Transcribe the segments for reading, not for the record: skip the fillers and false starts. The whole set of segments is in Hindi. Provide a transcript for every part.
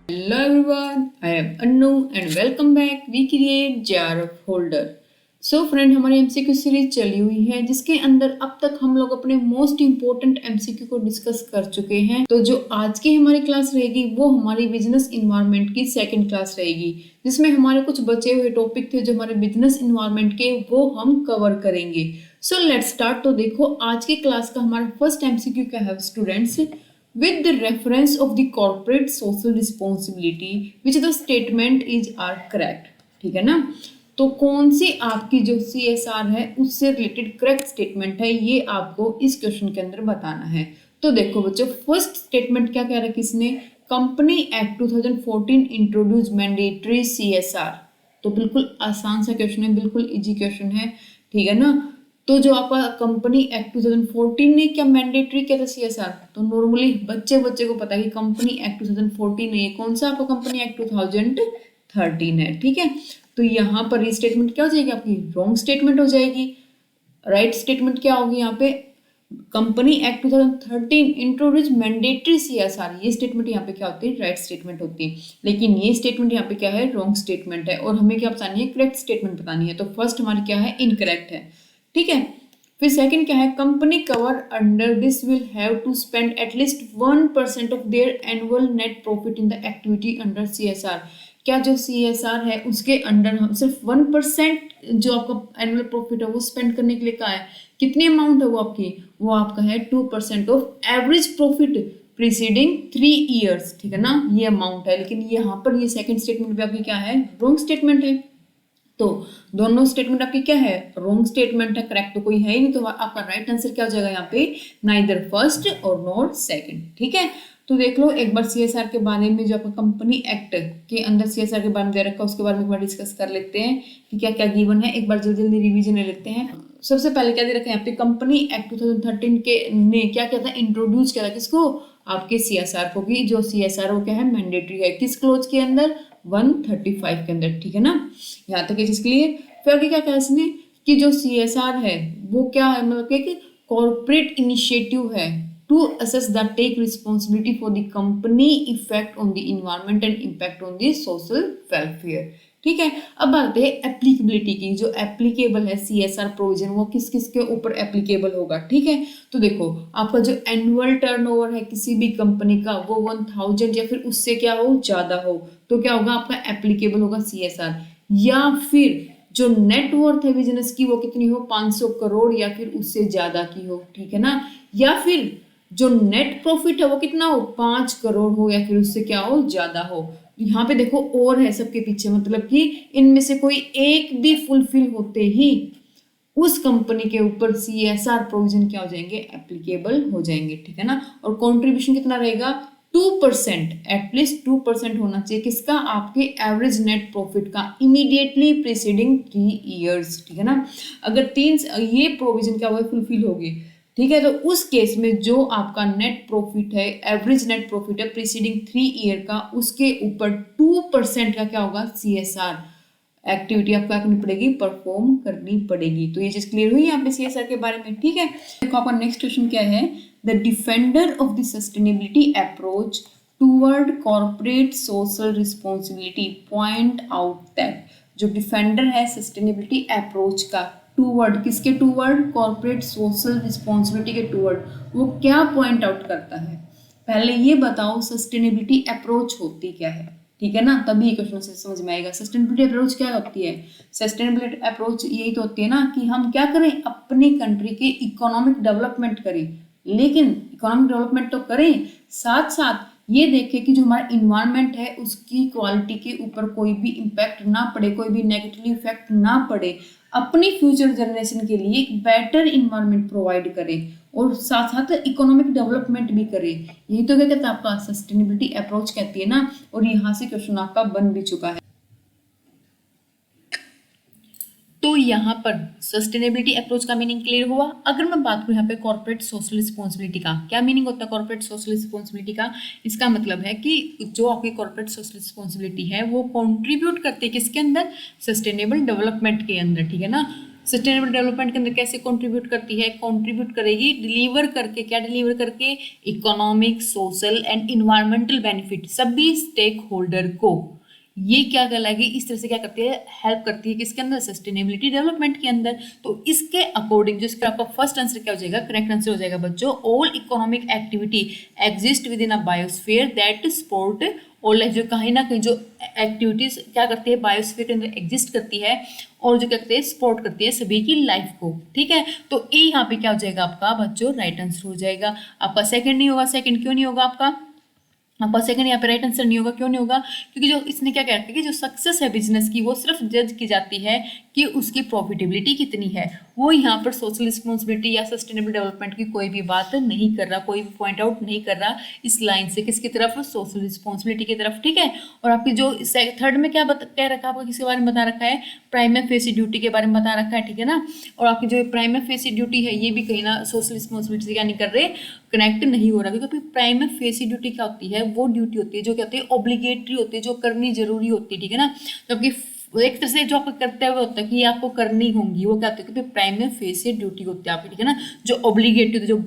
Hello everyone, I am Annu and welcome back. We create jar of holder. So friend हमारी एमसीक्यू सीरीज चली हुई है जिसके अंदर अब तक हम लोग अपने मोस्ट इम्पोर्टेंट एमसीक्यू को डिस्कस कर चुके हैं। तो जो आज की हमारी क्लास रहेगी वो हमारी बिजनेस इन्वायरमेंट की सेकंड क्लास रहेगी, जिसमें हमारे कुछ बचे हुए टॉपिक थे जो हमारे बिजनेस इन्वायरमेंट के, वो हम कवर करेंगे। So let's start. तो देखो आज की क्लास का हमारा फर्स्ट एमसीक्यू क्या है students, with the reference of the corporate social responsibility which the statement is are correct। ठीक है ना, तो कौन सी आपकी जो CSR है उससे रिलेटेड करेक्ट स्टेटमेंट है ये आपको इस क्वेश्चन के अंदर बताना है। तो देखो बच्चों, फर्स्ट स्टेटमेंट क्या कह रहा है किसने, company act 2014 introduce mandatory CSR। तो बिल्कुल आसान सा क्वेश्चन है, बिल्कुल इजी क्वेश्चन है, ठीक है ना। तो जो आपका कंपनी एक्ट 2014 ने क्या मैंडेटरी किया था CSR, तो नॉर्मली बच्चे को पता है कि कंपनी एक्ट 2014 है, कौन सा आपका कंपनी एक्ट 2013 है, ठीक है। तो यहाँ पर ये स्टेटमेंट क्या हो जाएगी आपकी, रॉन्ग स्टेटमेंट हो जाएगी। राइट स्टेटमेंट क्या होगी यहाँ पे, company act 2013 introduce mandatory CSR, ये स्टेटमेंट यहाँ पे क्या होती है, राइट स्टेटमेंट होती है। लेकिन ये स्टेटमेंट यहाँ पे क्या है, रॉन्ग स्टेटमेंट है, और हमें क्या बतानी है, करेक्ट स्टेटमेंट बतानी है। तो फर्स्ट हमारी क्या है, इनकरेक्ट है, ठीक है। फिर सेकंड क्या है, company cover under this will have to spend at least 1% of their annual net profit in the activity under CSR। क्या जो CSR है उसके अंडर हम सिर्फ 1% जो आपका एनुअल प्रॉफिट है वो स्पेंड करने के लिए कहा है। कितनी अमाउंट है वो आपकी, वो आपका है 2% of average profit preceding 3 years, ठीक है ना, ये अमाउंट है। लेकिन यहाँ पर ये सेकंड स्टेटमेंट भी आपकी क्या है, रॉन्ग स्टेटमेंट है। तो दोनों स्टेटमेंट आपकी क्या है, रॉन्ग स्टेटमेंट है, करेक्ट तो कोई है ही नहीं। तो आपका राइट आंसर क्या हो जाएगा यहाँ पे, नाइदर फर्स्ट और नॉट सेकंड, ठीक है। तो देख लो एक बार CSR के बारे में, जो आपका कंपनी एक्ट के अंदर CSR के बारे में दे रखा है उसके बारे में एक बार डिस्कस कर लेते हैं कि क्या क्या गिवन है। एक बार जल्दी जल्दी रिवीजन ले लेते हैं। सबसे पहले क्या दे रखा है यहाँ पे, कंपनी एक्ट 2013 के ने क्या किया था, इंट्रोड्यूस किया था किसको, आपके CSR को, कि जो CSR वो क्या है, मैंडेटरी है। किस क्लोज के अंदर, 135 के अंदर, ठीक है ना। यहाँ तक ये चीज क्लियर। फिर आगे क्या कहा इसने, कि जो CSR है वो क्या है, मतलब कि कॉर्पोरेट इनिशिएटिव है to assess the take responsibility for the company effect on the environment and impact on the social welfare, ठीक है। अब बात है एप्लीकेबिलिटी की, जो एप्लीकेबल है CSR प्रोविजन वो किस किस के ऊपर एप्लीकेबल होगा, ठीक है। तो देखो आपका जो एनुअल टर्नओवर है किसी भी कंपनी का वो 1000 या फिर उससे क्या हो, ज्यादा हो, तो क्या होगा आपका एप्लीकेबल होगा CSR। या फिर जो नेटवर्थ है बिजनेस की वो कितनी हो, 500 करोड़ या फिर उससे ज्यादा की हो, ठीक है ना। या फिर जो नेट प्रॉफिट है वो कितना हो, 5 करोड़ हो या फिर उससे क्या हो, ज्यादा हो। यहाँ पे देखो और है सबके पीछे, मतलब कि इनमें से कोई एक भी फुलफिल होते ही उस कंपनी के ऊपर CSR प्रोविजन क्या हो जाएंगे, एप्लीकेबल हो जाएंगे, ठीक है ना। और कंट्रीब्यूशन कितना रहेगा, 2%, एटलीस्ट 2% होना चाहिए किसका, आपके एवरेज नेट प्रॉफिट का इमीडिएटली प्रीसीडिंग 3 ईयर्स, ठीक है ना। अगर ये प्रोविजन क्या हुआ, फुलफिल होगी, ठीक है, तो उस केस में जो आपका नेट प्रॉफिट है, एवरेज नेट प्रॉफिट है प्रीसीडिंग 3 ईयर का, उसके ऊपर 2% का क्या होगा, CSR एक्टिविटी आपको क्या करनी पड़ेगी, परफॉर्म करनी पड़ेगी। तो ये चीज क्लियर हुई यहाँ पे CSR के बारे में, ठीक है। देखो आपका नेक्स्ट क्वेश्चन क्या है, the defender of the sustainability approach toward corporate social responsibility point out that, जो डिफेंडर है सस्टेनेबिलिटी अप्रोच का, टूवर्ड किसके, टूवर्ड कॉर्पोरेट सोशल रिस्पॉन्सिबिलिटी के टूवर्ड, वो क्या पॉइंट आउट करता है। पहले ये बताओ सस्टेनेबिलिटी अप्रोच होती क्या है, ठीक है ना, तभी क्वेश्चन से समझ में आएगा। सस्टेनेबिलिटी अप्रोच क्या होती है, सस्टेनेबिलिटी अप्रोच यही तो होती है ना कि हम क्या करें, अपनी कंट्री के इकोनॉमिक डेवलपमेंट करें, लेकिन इकोनॉमिक डेवलपमेंट तो करें, साथ साथ ये देखें कि जो हमारा इन्वायरमेंट है उसकी क्वालिटी के ऊपर कोई भी इम्पैक्ट ना पड़े, कोई भी नेगेटिव इफेक्ट ना पड़े, अपनी फ्यूचर जनरेशन के लिए एक बेटर इन्वायरमेंट प्रोवाइड करें और साथ साथ इकोनॉमिक डेवलपमेंट भी करे। यही तो क्या कहता है आपका सस्टेनेबिलिटी अप्रोच कहती है ना, और यहाँ से क्वेश्चन आपका बन भी चुका है। तो यहाँ पर सस्टेनेबिलिटी अप्रोच का मीनिंग क्लियर हुआ। अगर मैं बात करूँ यहाँ पे कॉर्पोरेट सोशल रिस्पॉन्सिबिलिटी का, क्या मीनिंग होता है कॉर्पोरेट सोशल रिस्पॉन्सिबिलिटी का, इसका मतलब है कि जो आपकी कॉर्पोरेट सोशल रिस्पॉन्सिबिलिटी है वो कंट्रीब्यूट करती है किसके अंदर, सस्टेनेबल डेवलपमेंट के अंदर, ठीक है ना। सस्टेनेबल डेवलपमेंट के अंदर कैसे कंट्रीब्यूट करती है, कंट्रीब्यूट करेगी डिलीवर करके, क्या डिलीवर करके, economic, social and environmental benefit सभी स्टेक होल्डर को। ये क्या कहलाएगी, इस तरह से क्या करती है, हेल्प करती है किसके अंदर, सस्टेनेबिलिटी डेवलपमेंट के अंदर। तो इसके अकॉर्डिंग जो इसका आपका फर्स्ट आंसर क्या हो जाएगा, करेक्ट आंसर हो जाएगा बच्चों, all economic activity exist with in a biosphere that support और लाइफ, जो कहीं ना कहीं जो एक्टिविटीज क्या करती है, बायोस्फीयर के अंदर एग्जिस्ट करती है और जो क्या करते हैं, सपोर्ट करती है सभी की लाइफ को। ठीक है, तो ए यहाँ पे क्या हो जाएगा आपका बच्चों, राइट आंसर हो जाएगा। आपका सेकंड नहीं होगा, सेकंड क्यों नहीं होगा आपका सेकंड यहाँ पे राइट आंसर नहीं होगा, क्यों नहीं होगा, क्योंकि जो इसने क्या कहता है कि जो सक्सेस है बिजनेस की वो सिर्फ जज की जाती है कि उसकी प्रॉफिटेबिलिटी कितनी है, वो यहाँ पर सोशल रिस्पॉन्सिबिलिटी या सस्टेनेबल डेवलपमेंट की कोई भी बात नहीं कर रहा, कोई भी पॉइंट आउट नहीं कर रहा इस लाइन से, किसकी तरफ, सोशल रिस्पॉन्सिबिलिटी की तरफ। ठीक है, और आपकी जो थर्ड में क्या कह रखा है आपको, किसके बारे में बता रखा है, प्राइम फेसी ड्यूटी के बारे में बता रखा है। ठीक है ना, और आपकी जो प्राइम फेसी ड्यूटी है ये भी कहीं ना सोशल रिस्पॉन्सिबिलिटी से क्या नहीं कर रहे, कनेक्ट नहीं हो रहा, क्योंकि प्राइम फेसी ड्यूटी क्या होती है, वो ड्यूटी होती है जो क्या होती है, ऑब्लिगेटरी होती है, जो करनी जरूरी होती है। ठीक है ना, जबकि एक तरह से जो आपको करते हुए होता है कि आपको करनी होंगी, वो क्या होती है, क्योंकि प्राइम फेसी ड्यूटी होती है आपकी। ठीक है ना, जो ऑब्लिगेटरी होती है, जो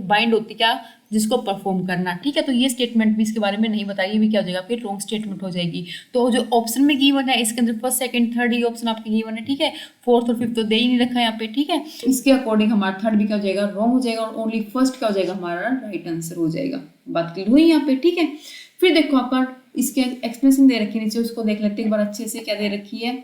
बाइंड होती है क्या, जिसको परफॉर्म करना। ठीक है, तो ये स्टेटमेंट भी इसके बारे में नहीं बताइए, भी क्या हो जाएगा आपकी रॉन्ग स्टेटमेंट हो जाएगी। तो जो ऑप्शन में गिवन है इसके अंदर फर्स्ट सेकंड थर्ड ये ऑप्शन आपके गिवन है। ठीक है, फोर्थ और फिफ्थ तो दे ही नहीं रखा है यहाँ पे। ठीक है, इसके अकॉर्डिंग हमारा थर्ड भी क्या हो जाएगा, रॉन्ग हो जाएगा, और ओनली फर्स्ट क्या हो जाएगा, हमारा राइट आंसर हो जाएगा। बात क्लियर हुई यहाँ पे। ठीक है, फिर देखो आपका इसके एक्सप्लेनेशन दे रखी है नीचे, उसको देख लेते हैं एक बार अच्छे से, क्या दे रखी है।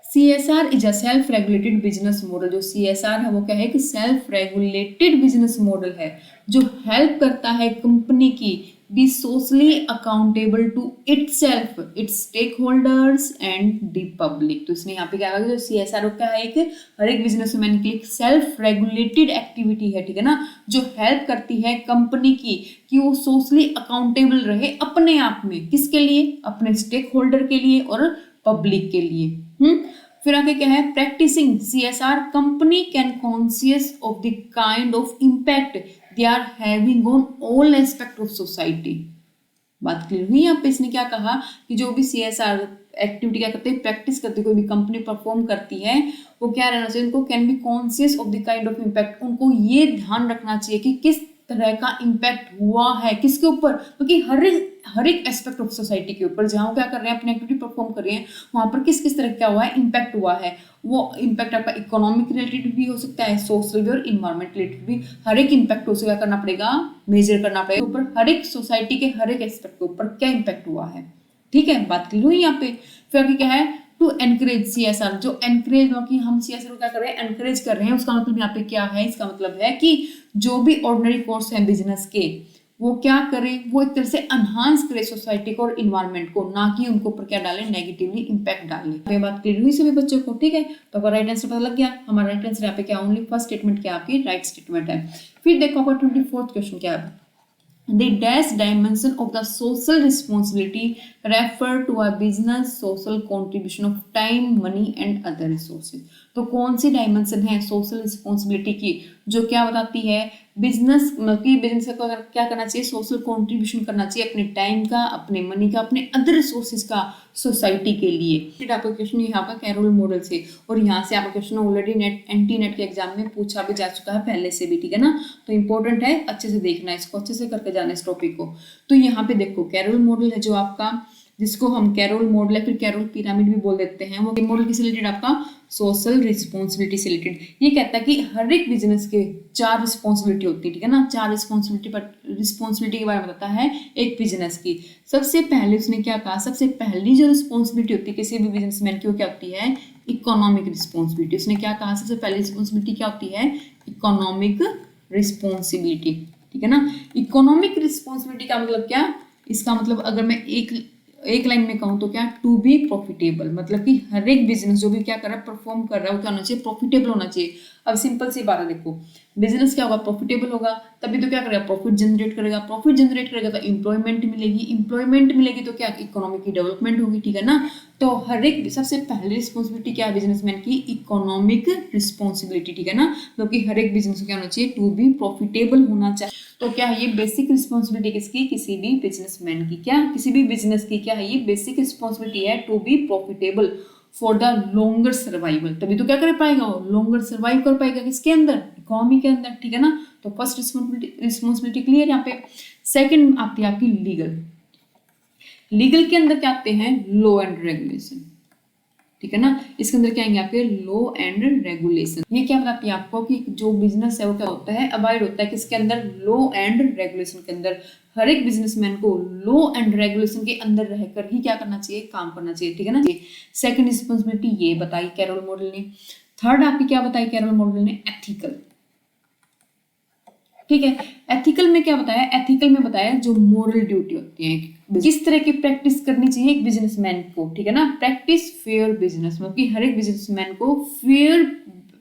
CSR is a self regulated business model. जो CSR है वो क्या है कि सेल्फ रेगुलेटेड बिजनेस मॉडल है जो हेल्प करता है कंपनी की be socially accountable to itself, its stakeholders and the public. तो इसने यहाँ पे क्या कहा, जो CSR क्या है, एक हर एक बिजनेसमैन की एक सेल्फ रेगुलेटेड एक्टिविटी है। ठीक है ना, जो हेल्प करती है कंपनी की कि वो सोशली अकाउंटेबल रहे अपने आप में, किसके लिए, अपने स्टेक होल्डर के लिए और पब्लिक के लिए। फिर आगे क्या है, practising CSR company can conscious of the kind of impact they are having on all aspect of society. बात क्लियर हुई यहाँ पे। इसने क्या कहा कि जो भी CSR एक्टिविटी क्या करते हैं, प्रैक्टिस करते, कोई भी कंपनी परफॉर्म करती है, वो क्या रहना चाहिए, उनको can be conscious of the kind of impact, उनको ये ध्यान रखना चाहिए कि किस तरह का इम्पैक्ट हुआ है, किसके ऊपर, क्योंकि हर एक एस्पेक्ट ऑफ सोसाइटी के ऊपर जहाँ क्या कर रहे हैं, अपनी एक्टिविटी परफॉर्म कर रहे हैं, वहां पर किस किस तरह क्या हुआ है, इम्पैक्ट हुआ है। वो इम्पैक्ट आपका इकोनॉमिक रिलेटेड भी हो सकता है, सोशल भी और इन्वायरमेंट रिलेटेड भी, हर एक इम्पैक्ट उसे क्या करना पड़ेगा, मेजर करना पड़ेगा ऊपर, हर एक सोसाइटी के हर एक एस्पेक्ट के ऊपर क्या इम्पैक्ट हुआ है। ठीक है, बात क्लियर हुई यहाँ पे। फिर आगे क्या है, टू एनकरेज CSR, जो एनकरेज कि हम CSR को क्या कर रहे हैं, एनकरेज कर रहे हैं, उसका मतलब यहाँ पे क्या है, इसका मतलब है कि जो भी ऑर्डिनरी कोर्स है बिजनेस के, वो क्या करें, वो एक तरह से एनहांस करे सोसाइटी को और इन्वायरमेंट को, ना कि उनको ऊपर क्या डाले, नेगेटिवली इम्पैक्ट डाले। ये बात क्लियर हुई सभी बच्चों को। ठीक है, तो अगर राइट आंसर पता लग गया, हमारा राइट आंसर यहाँ पे क्या, ओनली फर्स्ट स्टेटमेंट क्या आपकी राइट स्टेटमेंट है। फिर देखो आपका 24th क्वेश्चन क्या है, the dash dimension of the social responsibility refer to a business social contribution of time, money and other resources। तो कौन सी डायमेंशन है सोशल रिस्पॉन्सिबिलिटी की, जो क्या बताती है, बिजनेस की बिजनेस को क्या करना चाहिए, सोशल कंट्रीब्यूशन करना चाहिए, अपने टाइम का, अपने मनी का, अपने अदर रिसोर्सेज का सोसाइटी के लिए। फिर आपका क्वेश्चन यहाँ का कैरोल मॉडल से, और यहाँ से आपका क्वेश्चन ऑलरेडी NT-NET के एग्जाम में पूछा भी जा चुका है पहले से भी। ठीक है ना, तो इंपॉर्टेंट है, अच्छे से देखना है इसको, अच्छे से करके जाना इस टॉपिक को। तो यहाँ पे देखो कैरोल मॉडल है जो आपका, जिसको हम कैरोल मॉडल या फिर कैरोल पिरामिड भी बोल देते हैं, वो मॉडल किससे रिलेटेड, आपका सोशल रिस्पॉन्सिबिलिटी से रिलेटेड। ये कहता है कि हर एक बिजनेस के 4 रिस्पॉन्सिबिलिटी होती है। ठीक है ना, 4 रिस्पॉन्सिबिलिटी के बारे में बताता है एक बिजनेस की। सबसे पहले उसने क्या कहा, सबसे पहली जो रिस्पॉन्सिबिलिटी होती है किसी भी बिजनेसमैन की, वो क्या होती है, इकोनॉमिक रिस्पॉन्सिबिलिटी। उसने क्या कहा, सबसे पहली रिस्पॉन्सिबिलिटी क्या होती है, इकोनॉमिक रिस्पॉन्सिबिलिटी। ठीक है ना, इकोनॉमिक रिस्पॉन्सिबिलिटी का मतलब क्या, इसका मतलब अगर मैं एक लाइन में कहूँ तो क्या, टू बी प्रॉफिटेबल, मतलब कि हर एक बिजनेस जो भी क्या कर रहा है, परफॉर्म कर रहा है, वो क्या होना चाहिए, प्रॉफिटेबल होना चाहिए। अब सिंपल सी बात है, देखो बिजनेस क्या होगा, प्रॉफिटेबल होगा, तभी तो क्या करेगा, प्रॉफिट जनरेट करेगा, प्रॉफिट जनरेट करेगा तो एम्प्लॉयमेंट मिलेगी, एम्प्लॉयमेंट मिलेगी तो क्या, इकोनॉमी की डेवलपमेंट होगी। ठीक है ना, तो हर एक सबसे पहली रिस्पॉन्सिबिलिटी क्या है बिजनेसमैन की, इकोनॉमिक रिस्पॉन्सिबिलिटी। ठीक है ना, क्योंकि हर एक बिजनेस को क्या होना चाहिए, टू बी प्रॉफिटेबल होना चाहिए। तो क्या है ये बेसिक रिस्पॉन्सिबिलिटी किसकी, किसी भी बिजनेसमैन की, क्या किसी भी बिजनेस की क्या है ये बेसिक रिस्पॉन्सिबिलिटी है, to be profitable, for the longer survival, तभी तो क्या कर पाएगा वो, लॉन्गर सर्वाइव कर पाएगा किसके अंदर, इकोनॉमी के अंदर, ठीक है ना। तो फर्स्ट रिस्पॉन्सिबिलिटी क्लियर यहाँ पे। सेकंड आती है आपकी लीगल। लीगल के अंदर क्या आते हैं, लॉ एंड रेगुलेशन, ठीक है ना। इसके अंदर क्या आएंगे आपके, लॉ एंड रेगुलेशन। ये क्या बताती है आपको कि जो बिजनेस है वो क्या होता है, अबाइड होता है किसके अंदर, लॉ एंड रेगुलेशन के अंदर। हर एक बिजनेसमैन को लॉ एंड रेगुलेशन के अंदर रहकर ही क्या करना चाहिए, काम करना चाहिए, ठीक है ना। सेकंड रिस्पॉन्सिबिलिटी ये बताई कैरोल मॉडल ने। थर्ड आपकी क्या बताई कैरोल मॉडल ने, एथिकल, ठीक है। एथिकल में क्या बताया, एथिकल में बताया जो मोरल ड्यूटी होती है, किस तरह की प्रैक्टिस करनी चाहिए एक बिजनेसमैन को, ठीक है ना। प्रैक्टिस फेयर बिजनेस, मतलब कि हर एक बिजनेसमैन को fair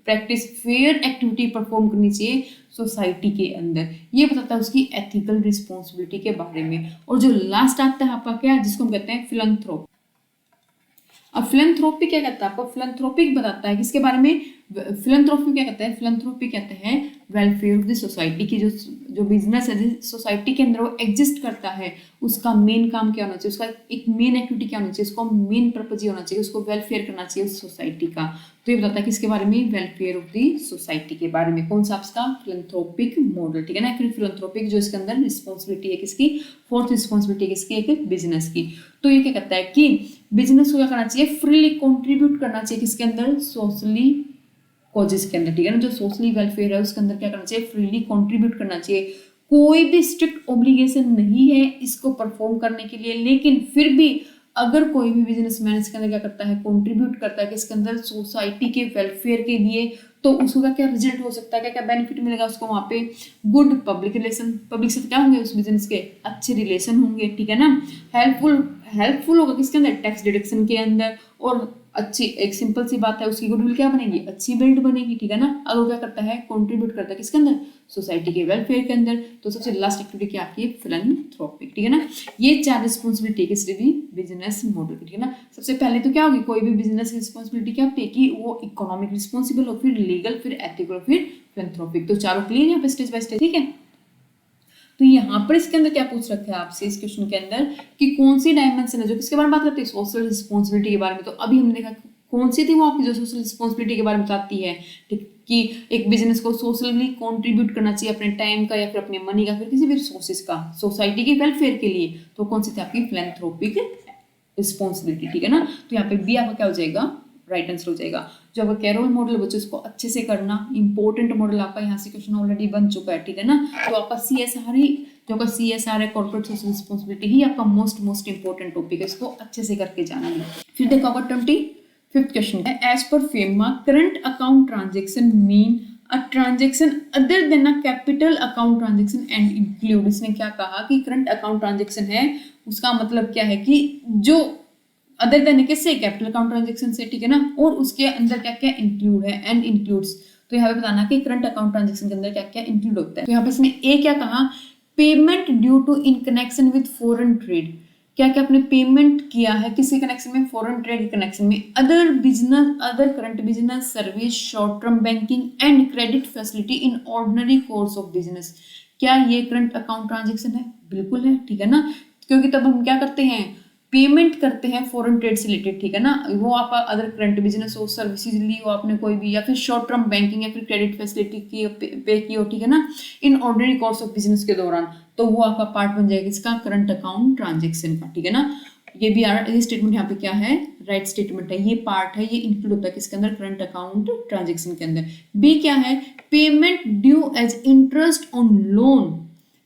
practice, fair activity perform करनी चाहिए सोसाइटी के अंदर। ये बताता है उसकी एथिकल रिस्पॉन्सिबिलिटी के बारे में। और जो लास्ट आता है आपका क्या, जिसको हम कहते हैं फिलैंथ्रोप। अब फिलैंथ्रोपी क्या कहता है आपको, फिलैंथ्रोपिक बताता है किसके बारे में, फिलैंथ्रोपी क्या कहते हैं, फिलैंथ्रोपी कहते हैं वेलफेयर ऑफ द सोसाइटी की, जो बिजनेस है सोसाइटी के अंदर वो एग्जिस्ट करता है, उसका मेन काम क्या होना चाहिए, उसका एक मेन एक्टिविटी क्या होना चाहिए, उसको मेन पर्पज ये होना चाहिए, उसको वेलफेयर करना चाहिए उस सोसाइटी का। तो ये बताता है किसके बारे में, वेलफेयर ऑफ द सोसाइटी के बारे में। कौन सा आपका, फिलैंथ्रोपिक मॉडल, ठीक है ना। फिर फिलैंथ्रोपिक जो इसके अंदर रिस्पॉन्सिबिलिटी है किसकी, फोर्थ रिस्पॉन्सिबिलिटी किसकी, एक बिजनेस की। तो ये क्या कहता है कि बिजनेस को क्या करना चाहिए, फ्रीली कंट्रीब्यूट करना चाहिए किसके अंदर, सोशली कॉजेस के अंदर, ठीक है ना। जो सोशली वेलफेयर है उसके अंदर क्या करना चाहिए, फ्रीली कंट्रीब्यूट करना चाहिए। कोई भी स्ट्रिक्ट ऑब्लिगेशन नहीं है इसको परफॉर्म करने के लिए, लेकिन फिर भी अगर कोई भी बिजनेसमैन इसके अंदर क्या करता है, कंट्रीब्यूट करता है किसके अंदर, सोसाइटी के वेलफेयर के लिए, तो उसका क्या रिजल्ट हो सकता है, क्या क्या बेनिफिट मिलेगा उसको वहाँ पे, गुड पब्लिक रिलेशन, पब्लिक से क्या होंगे उस बिजनेस के अच्छे रिलेशन होंगे, ठीक है ना। हेल्पफुल होगा किसके अंदर, टैक्स डिडक्शन के अंदर। और अच्छी, एक सिंपल सी बात है, उसकी गुडविल क्या बनेगी, अच्छी बिल्ड बनेगी, ठीक है ना। अगर वो क्या करता है, कंट्रीब्यूट करता है किसके अंदर, सोसाइटी के वेलफेयर के अंदर। तो सबसे लास्ट एक्टिविटी क्या आपकी, फिलैंथ्रोपिक, ठीक है ना। ये 4 रिस्पॉन्सिबिलिटी किसी भी बिजनेस मॉडल की, ठीक है ना। सबसे पहले तो क्या होगी, कोई भी बिजनेस की रिस्पॉन्सिबिलिटी क्या होती है कि वो इकोनॉमिक रिस्पॉन्सिबल हो, फिर लीगल, फिर एथिकल, फिर फिलैंथ्रोपिक। तो चारों क्लियर यहाँ पे स्टेज बाय स्टेज, ठीक है। तो यहाँ पर इसके अंदर क्या पूछ रखा है आपसे इस क्वेश्चन के अंदर कि कौन सी डायमेंशन है जो किसके बारे में बात करती है, सोशल रिस्पॉन्सिबिलिटी के बारे में। तो अभी हमने देखा कौन सी थी वो आपकी जो सोशल रिस्पॉन्सिबिलिटी के बारे में बताती है, ठीक, कि एक बिजनेस को सोशली कंट्रीब्यूट करना चाहिए अपने टाइम का या फिर अपने मनी का, फिर किसी भी रिसोर्सेज का सोसाइटी के वेलफेयर के लिए। तो कौन सी थी आपकी, फिलैंथ्रोपिक रिस्पॉन्सिबिलिटी, ठीक है ना। तो यहाँ पे बी आपका क्या हो जाएगा, राइट आंसर हो जाएगा। जो आपका कैरोल मॉडल बच्चों इसको अच्छे से करना, इंपॉर्टेंट मॉडल आपका यहाँ से क्वेश्चन ऑलरेडी बन चुका है, ठीक है ना। तो आपका CSR ही, जो आपका CSR है, कॉर्पोरेट सोशल रिस्पॉन्सिबिलिटी ही आपका मोस्ट इंपॉर्टेंट टॉपिक है, इसको अच्छे से करके जाना है। फिर देखो आपका 25th क्वेश्चन है, as per FEMA current account transaction mean a transaction other than a capital account transaction and include. इसने क्या कहा कि करंट अकाउंट ट्रांजेक्शन है, उसका मतलब क्या है कि जो अदर देन किससे, कैपिटल अकाउंट ट्रांजेक्शन से, ठीक है ना। और उसके अंदर क्या क्या इंक्लूड है, एंड इंक्लूड्स। तो यहाँ पे बताना कि करंट अकाउंट ट्रांजेक्शन के अंदर क्या क्या इंक्लूड होता है। तो यहाँ पे इसने ए क्या कहा, payment due to in connection with foreign trade, क्या क्या आपने पेमेंट किया है किसके कनेक्शन में, फॉरेन ट्रेड के कनेक्शन में। Other business, other current business, service, short term banking and credit facility in ordinary course of business. क्या ये करंट अकाउंट ट्रांजेक्शन है, बिल्कुल है, ठीक है ना। क्योंकि तब हम क्या करते हैं, पेमेंट करते हैं फॉरेन ट्रेड से रिलेटेड, ठीक है ना। वो आप अदर करंट बिजनेस हो, सर्विसेज ली हो आपने कोई भी, या फिर शॉर्ट टर्म बैंकिंग या फिर क्रेडिट फैसिलिटी की पे की हो, ठीक है ना, इन ऑर्डिनरी कोर्स ऑफ बिजनेस के दौरान, तो वो आपका पार्ट बन जाएगा इसका करंट अकाउंट ट्रांजेक्शन का, ठीक है ना। ये भी ये स्टेटमेंट यहाँ पे क्या है, राइट स्टेटमेंट है, ये पार्ट है, ये इंक्लूड होता है किसके अंदर, करंट अकाउंट ट्रांजेक्शन के अंदर। बी क्या है, payment due as interest on loan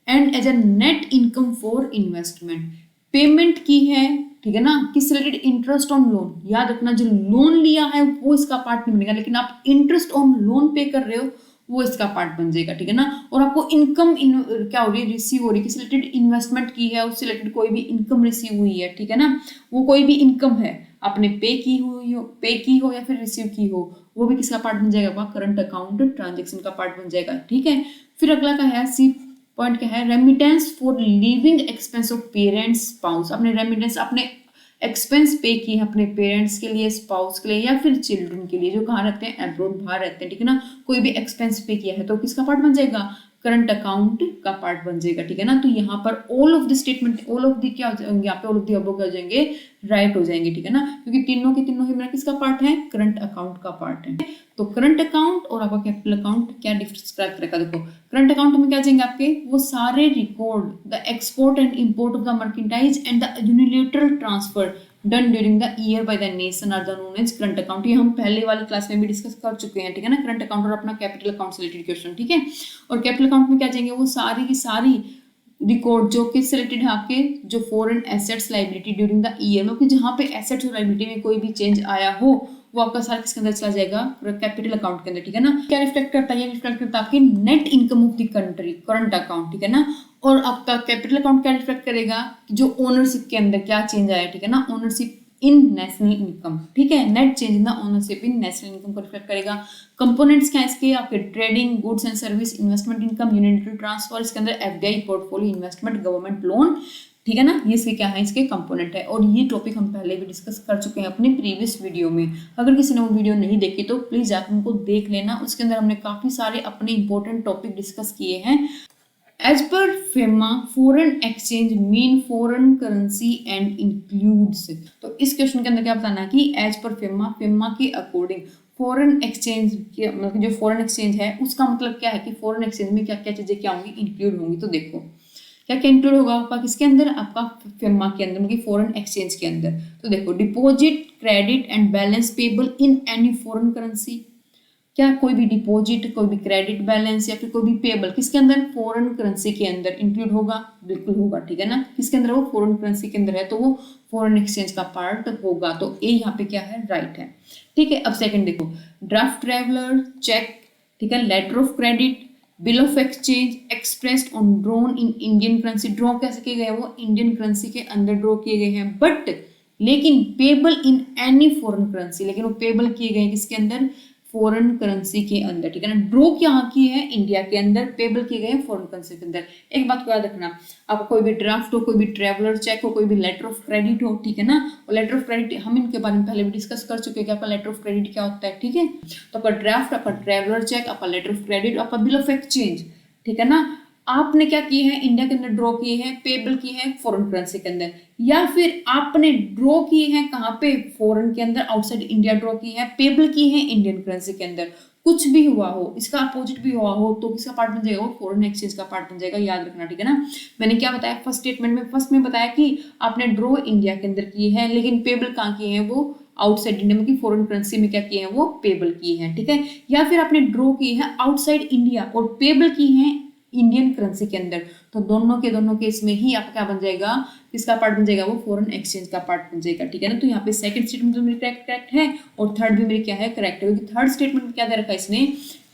and as a net income for investment. Payment की है, ठीक है ना, किस रिलेटेड, इंटरेस्ट ऑन लोन। याद रखना जो लोन लिया है वो इसका पार्ट नहीं बनेगा, लेकिन आप इंटरेस्ट ऑन लोन पे कर रहे हो वो इसका पार्ट बन जाएगा, ठीक है ना। और आपको इनकम क्या हो रही है, रिसीव हो रही है, किस रिलेटेड, इन्वेस्टमेंट की है, उससे रिलेटेड कोई भी इनकम रिसीव हुई है, ठीक है ना। वो कोई भी इनकम है आपने पे की हो या फिर रिसीव की हो, वो भी किसका पार्ट बन जाएगा, करंट अकाउंट ट्रांजेक्शन का पार्ट बन जाएगा, ठीक है। फिर अगला का है सी पॉइंट क्या है, remittance for living expense of parents spouse. अपने रेमिटेंस, अपने एक्सपेंस पे की है अपने पेरेंट्स के लिए, स्पाउस के लिए या फिर चिल्ड्रन के लिए जो कहाँ रहते हैं, अब्रॉड, बाहर रहते हैं, ठीक है ना। कोई भी एक्सपेंस पे किया है तो किसका पार्ट बन जाएगा, करंट अकाउंट का पार्ट बन जाएगा, ठीक है ना। तो यहाँ पर all of the statement, all of the क्या हो जाएंगे, यहाँ पे ऑल ऑफ द अबव क्या हो जाएंगे, राइट हो जाएंगे, ठीक है ना, क्योंकि तीनों के तीनों ही मेरा किसका पार्ट है, करंट अकाउंट का पार्ट है। तो करंट अकाउंट और आपका कैपिटल अकाउंट क्या डिस्क्राइब करेगा, देखो करंट अकाउंट में क्या जाएंगे आपके वो सारे record the export and import of the merchandise and the unilateral transfer done during the year by the nation are the known as current account. ये हम पहले वाली क्लास में भी डिस्कस कर चुके हैं, ठीक है ना, करंट अकाउंट और अपना कैपिटल अकाउंट से रिलेटेड क्वेश्चन, ठीक है। और कैपिटल अकाउंट में क्या जाएंगे वो सारी की सारी रिकॉर्ड जो किस रिलेटेड है आपके जो foreign assets liability during the year, मतलब जहां पे एसेट्स और लाइबिलिटी में कोई भी चेंज आया हो वो आपका सारा किसके अंदर चला जाएगा, कैपिटल अकाउंट के अंदर, ठीक है ना। क्या रिफ्लेक्ट करता है, ये रिफ्लेक्ट करता है आपकी net income of the country, current account, ठीक है ना। और आपका कैपिटल अकाउंट क्या रिफ्लेक्ट करेगा, जो ओनरशिप के अंदर क्या चेंज आया, ठीक है ना, ओनरशिप इन नेशनल इनकम, ठीक है, net change in the ownership in national income को रिफ्लेक्ट करेगा। कंपोनेंट्स क्या है इसके, आपके trading, goods and service, investment income, unitary transfer, इसके अंदर FDI, portfolio investment, government loan, ठीक है ना, ये इसके क्या है, इसके कंपोनेंट है। और ये टॉपिक हम पहले भी डिस्कस कर चुके हैं अपने प्रीवियस वीडियो में। अगर किसी ने वो वीडियो नहीं देखी तो प्लीज जाकर उनको देख लेना, उसके अंदर हमने काफी सारे अपने इंपॉर्टेंट टॉपिक डिस्कस किए हैं। As per FEMA, foreign exchange mean foreign currency and includes, तो इस क्वेश्चन के अंदर क्या बताना है कि as per FEMA के अकॉर्डिंग फॉरेन एक्सचेंज मतलब जो फॉरेन एक्सचेंज है उसका मतलब क्या है कि फॉरेन एक्सचेंज में क्या क्या चीजें क्या होंगी, इंक्लूड होंगी। तो देखो क्या क्या इंक्लूड होगा आपका किसके अंदर, आपका FEMA के अंदर मतलब फॉरेन एक्सचेंज के अंदर। तो देखो deposit, credit and balance payable in any foreign currency, क्या कोई भी डिपॉजिट, कोई भी क्रेडिट बैलेंस या फिर कोई भी पेबल किसके अंदर, फॉरेन करेंसी के अंदर इंक्लूड होगा, बिल्कुल होगा, ठीक है ना। किसके अंदर, वो फॉरेन करेंसी के अंदर है तो वो फॉरेन एक्सचेंज का पार्ट होगा। तो ए यहाँ पे क्या है, राइट है, ठीक है। अब सेकंड देखो ड्राफ्ट ट्रैवलर चेक, ठीक है, letter of credit, bill of exchange expressed on drawn in Indian currency, draw कैसे किए गए, वो इंडियन करेंसी के अंदर ड्रॉ किए गए हैं, बट लेकिन payable in any foreign currency, लेकिन वो पेबल किए गए किसके अंदर, फॉरेन करेंसी के अंदर, ठीक है ना। ड्रॉ क्या की है इंडिया के अंदर, पेबल किए गए फॉरेन करेंसी के अंदर। एक बात को याद रखना, आपको कोई भी ड्राफ्ट हो, कोई भी ट्रैवलर चेक हो, कोई भी लेटर ऑफ क्रेडिट हो, ठीक है ना, और लेटर ऑफ क्रेडिट हम इनके बारे में पहले भी डिस्कस कर चुके हैं कि आपका लेटर ऑफ क्रेडिट क्या होता है, ठीक है। तो आपका ड्राफ्ट, आपका ट्रैवलर चेक, आपका लेटर ऑफ क्रेडिट, आपका बिल ऑफ एक्सचेंज, ठीक है ना, आपने क्या किए हैं इंडिया के अंदर ड्रॉ किए हैं, पेबल किए हैं फॉरेन करेंसी के अंदर, या फिर आपने ड्रॉ किए हैं कहाँ पे, फॉरेन के अंदर, आउटसाइड इंडिया ड्रॉ किए हैं, पेबल किए हैं इंडियन करेंसी के अंदर। कुछ भी हुआ हो, इसका अपोजिट भी हुआ हो तो किसका पार्ट बन जाएगा, वो फॉरेन एक्सचेंज का पार्ट बन जाएगा, याद रखना, ठीक है ना। मैंने क्या बताया फर्स्ट स्टेटमेंट में, फर्स्ट में बताया कि आपने ड्रॉ इंडिया के अंदर किए हैं लेकिन पेबल कहाँ किए हैं, वो आउटसाइड इंडिया में, की फॉरेन करेंसी में क्या किए हैं, वो पेबल किए हैं, ठीक है। या फिर आपने ड्रॉ किए हैं आउटसाइड इंडिया और पेबल की हैं इंडियन करेंसी के अंदर, तो दोनों केस में ही आपका क्या बन जाएगा, किसका पार्ट बन जाएगा, वो फॉरेन एक्सचेंज का पार्ट बन जाएगा, ठीक है ना। तो यहाँ पे सेकंड स्टेटमेंट तो मेरी करेक्ट है और थर्ड भी मेरी क्या है, करेक्ट है, क्योंकि थर्ड स्टेटमेंट में क्या दे रखा है इसने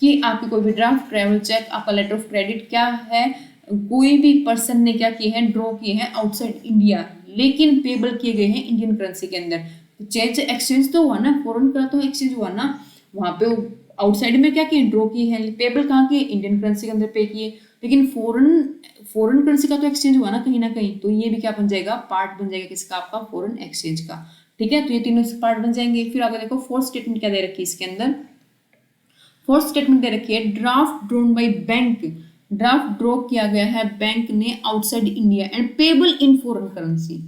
कि आपकी कोई भी ड्राफ्ट, ट्रैवल चेक, आपका लेटर ऑफ क्रेडिट क्या है, कोई भी पर्सन ने क्या किए हैं, ड्रॉ किए हैं आउटसाइड इंडिया लेकिन पेबल किए गए हैं इंडियन करेंसी के अंदर। चेंज एक्सचेंज तो हुआ ना, फॉरेन का तो एक्सचेंज हुआ ना, वहां पे आउटसाइड में क्या किए, ड्रॉ किए हैं, पेबल कहाँ किए, इंडियन करेंसी के अंदर पे किए, लेकिन फॉरेन करेंसी का तो एक्सचेंज हुआ ना कहीं, तो ये भी क्या बन जाएगा, पार्ट बन जाएगा किसका, आपका फॉरेन एक्सचेंज का, ठीक है। तो ये तीनों पार्ट बन जाएंगे। फिर आगे देखो फोर्थ स्टेटमेंट क्या दे रखी है इसके अंदर, फोर्थ स्टेटमेंट दे रखी है draft drawn by bank, draft draw किया गया है बैंक ने outside India and payable in foreign currency.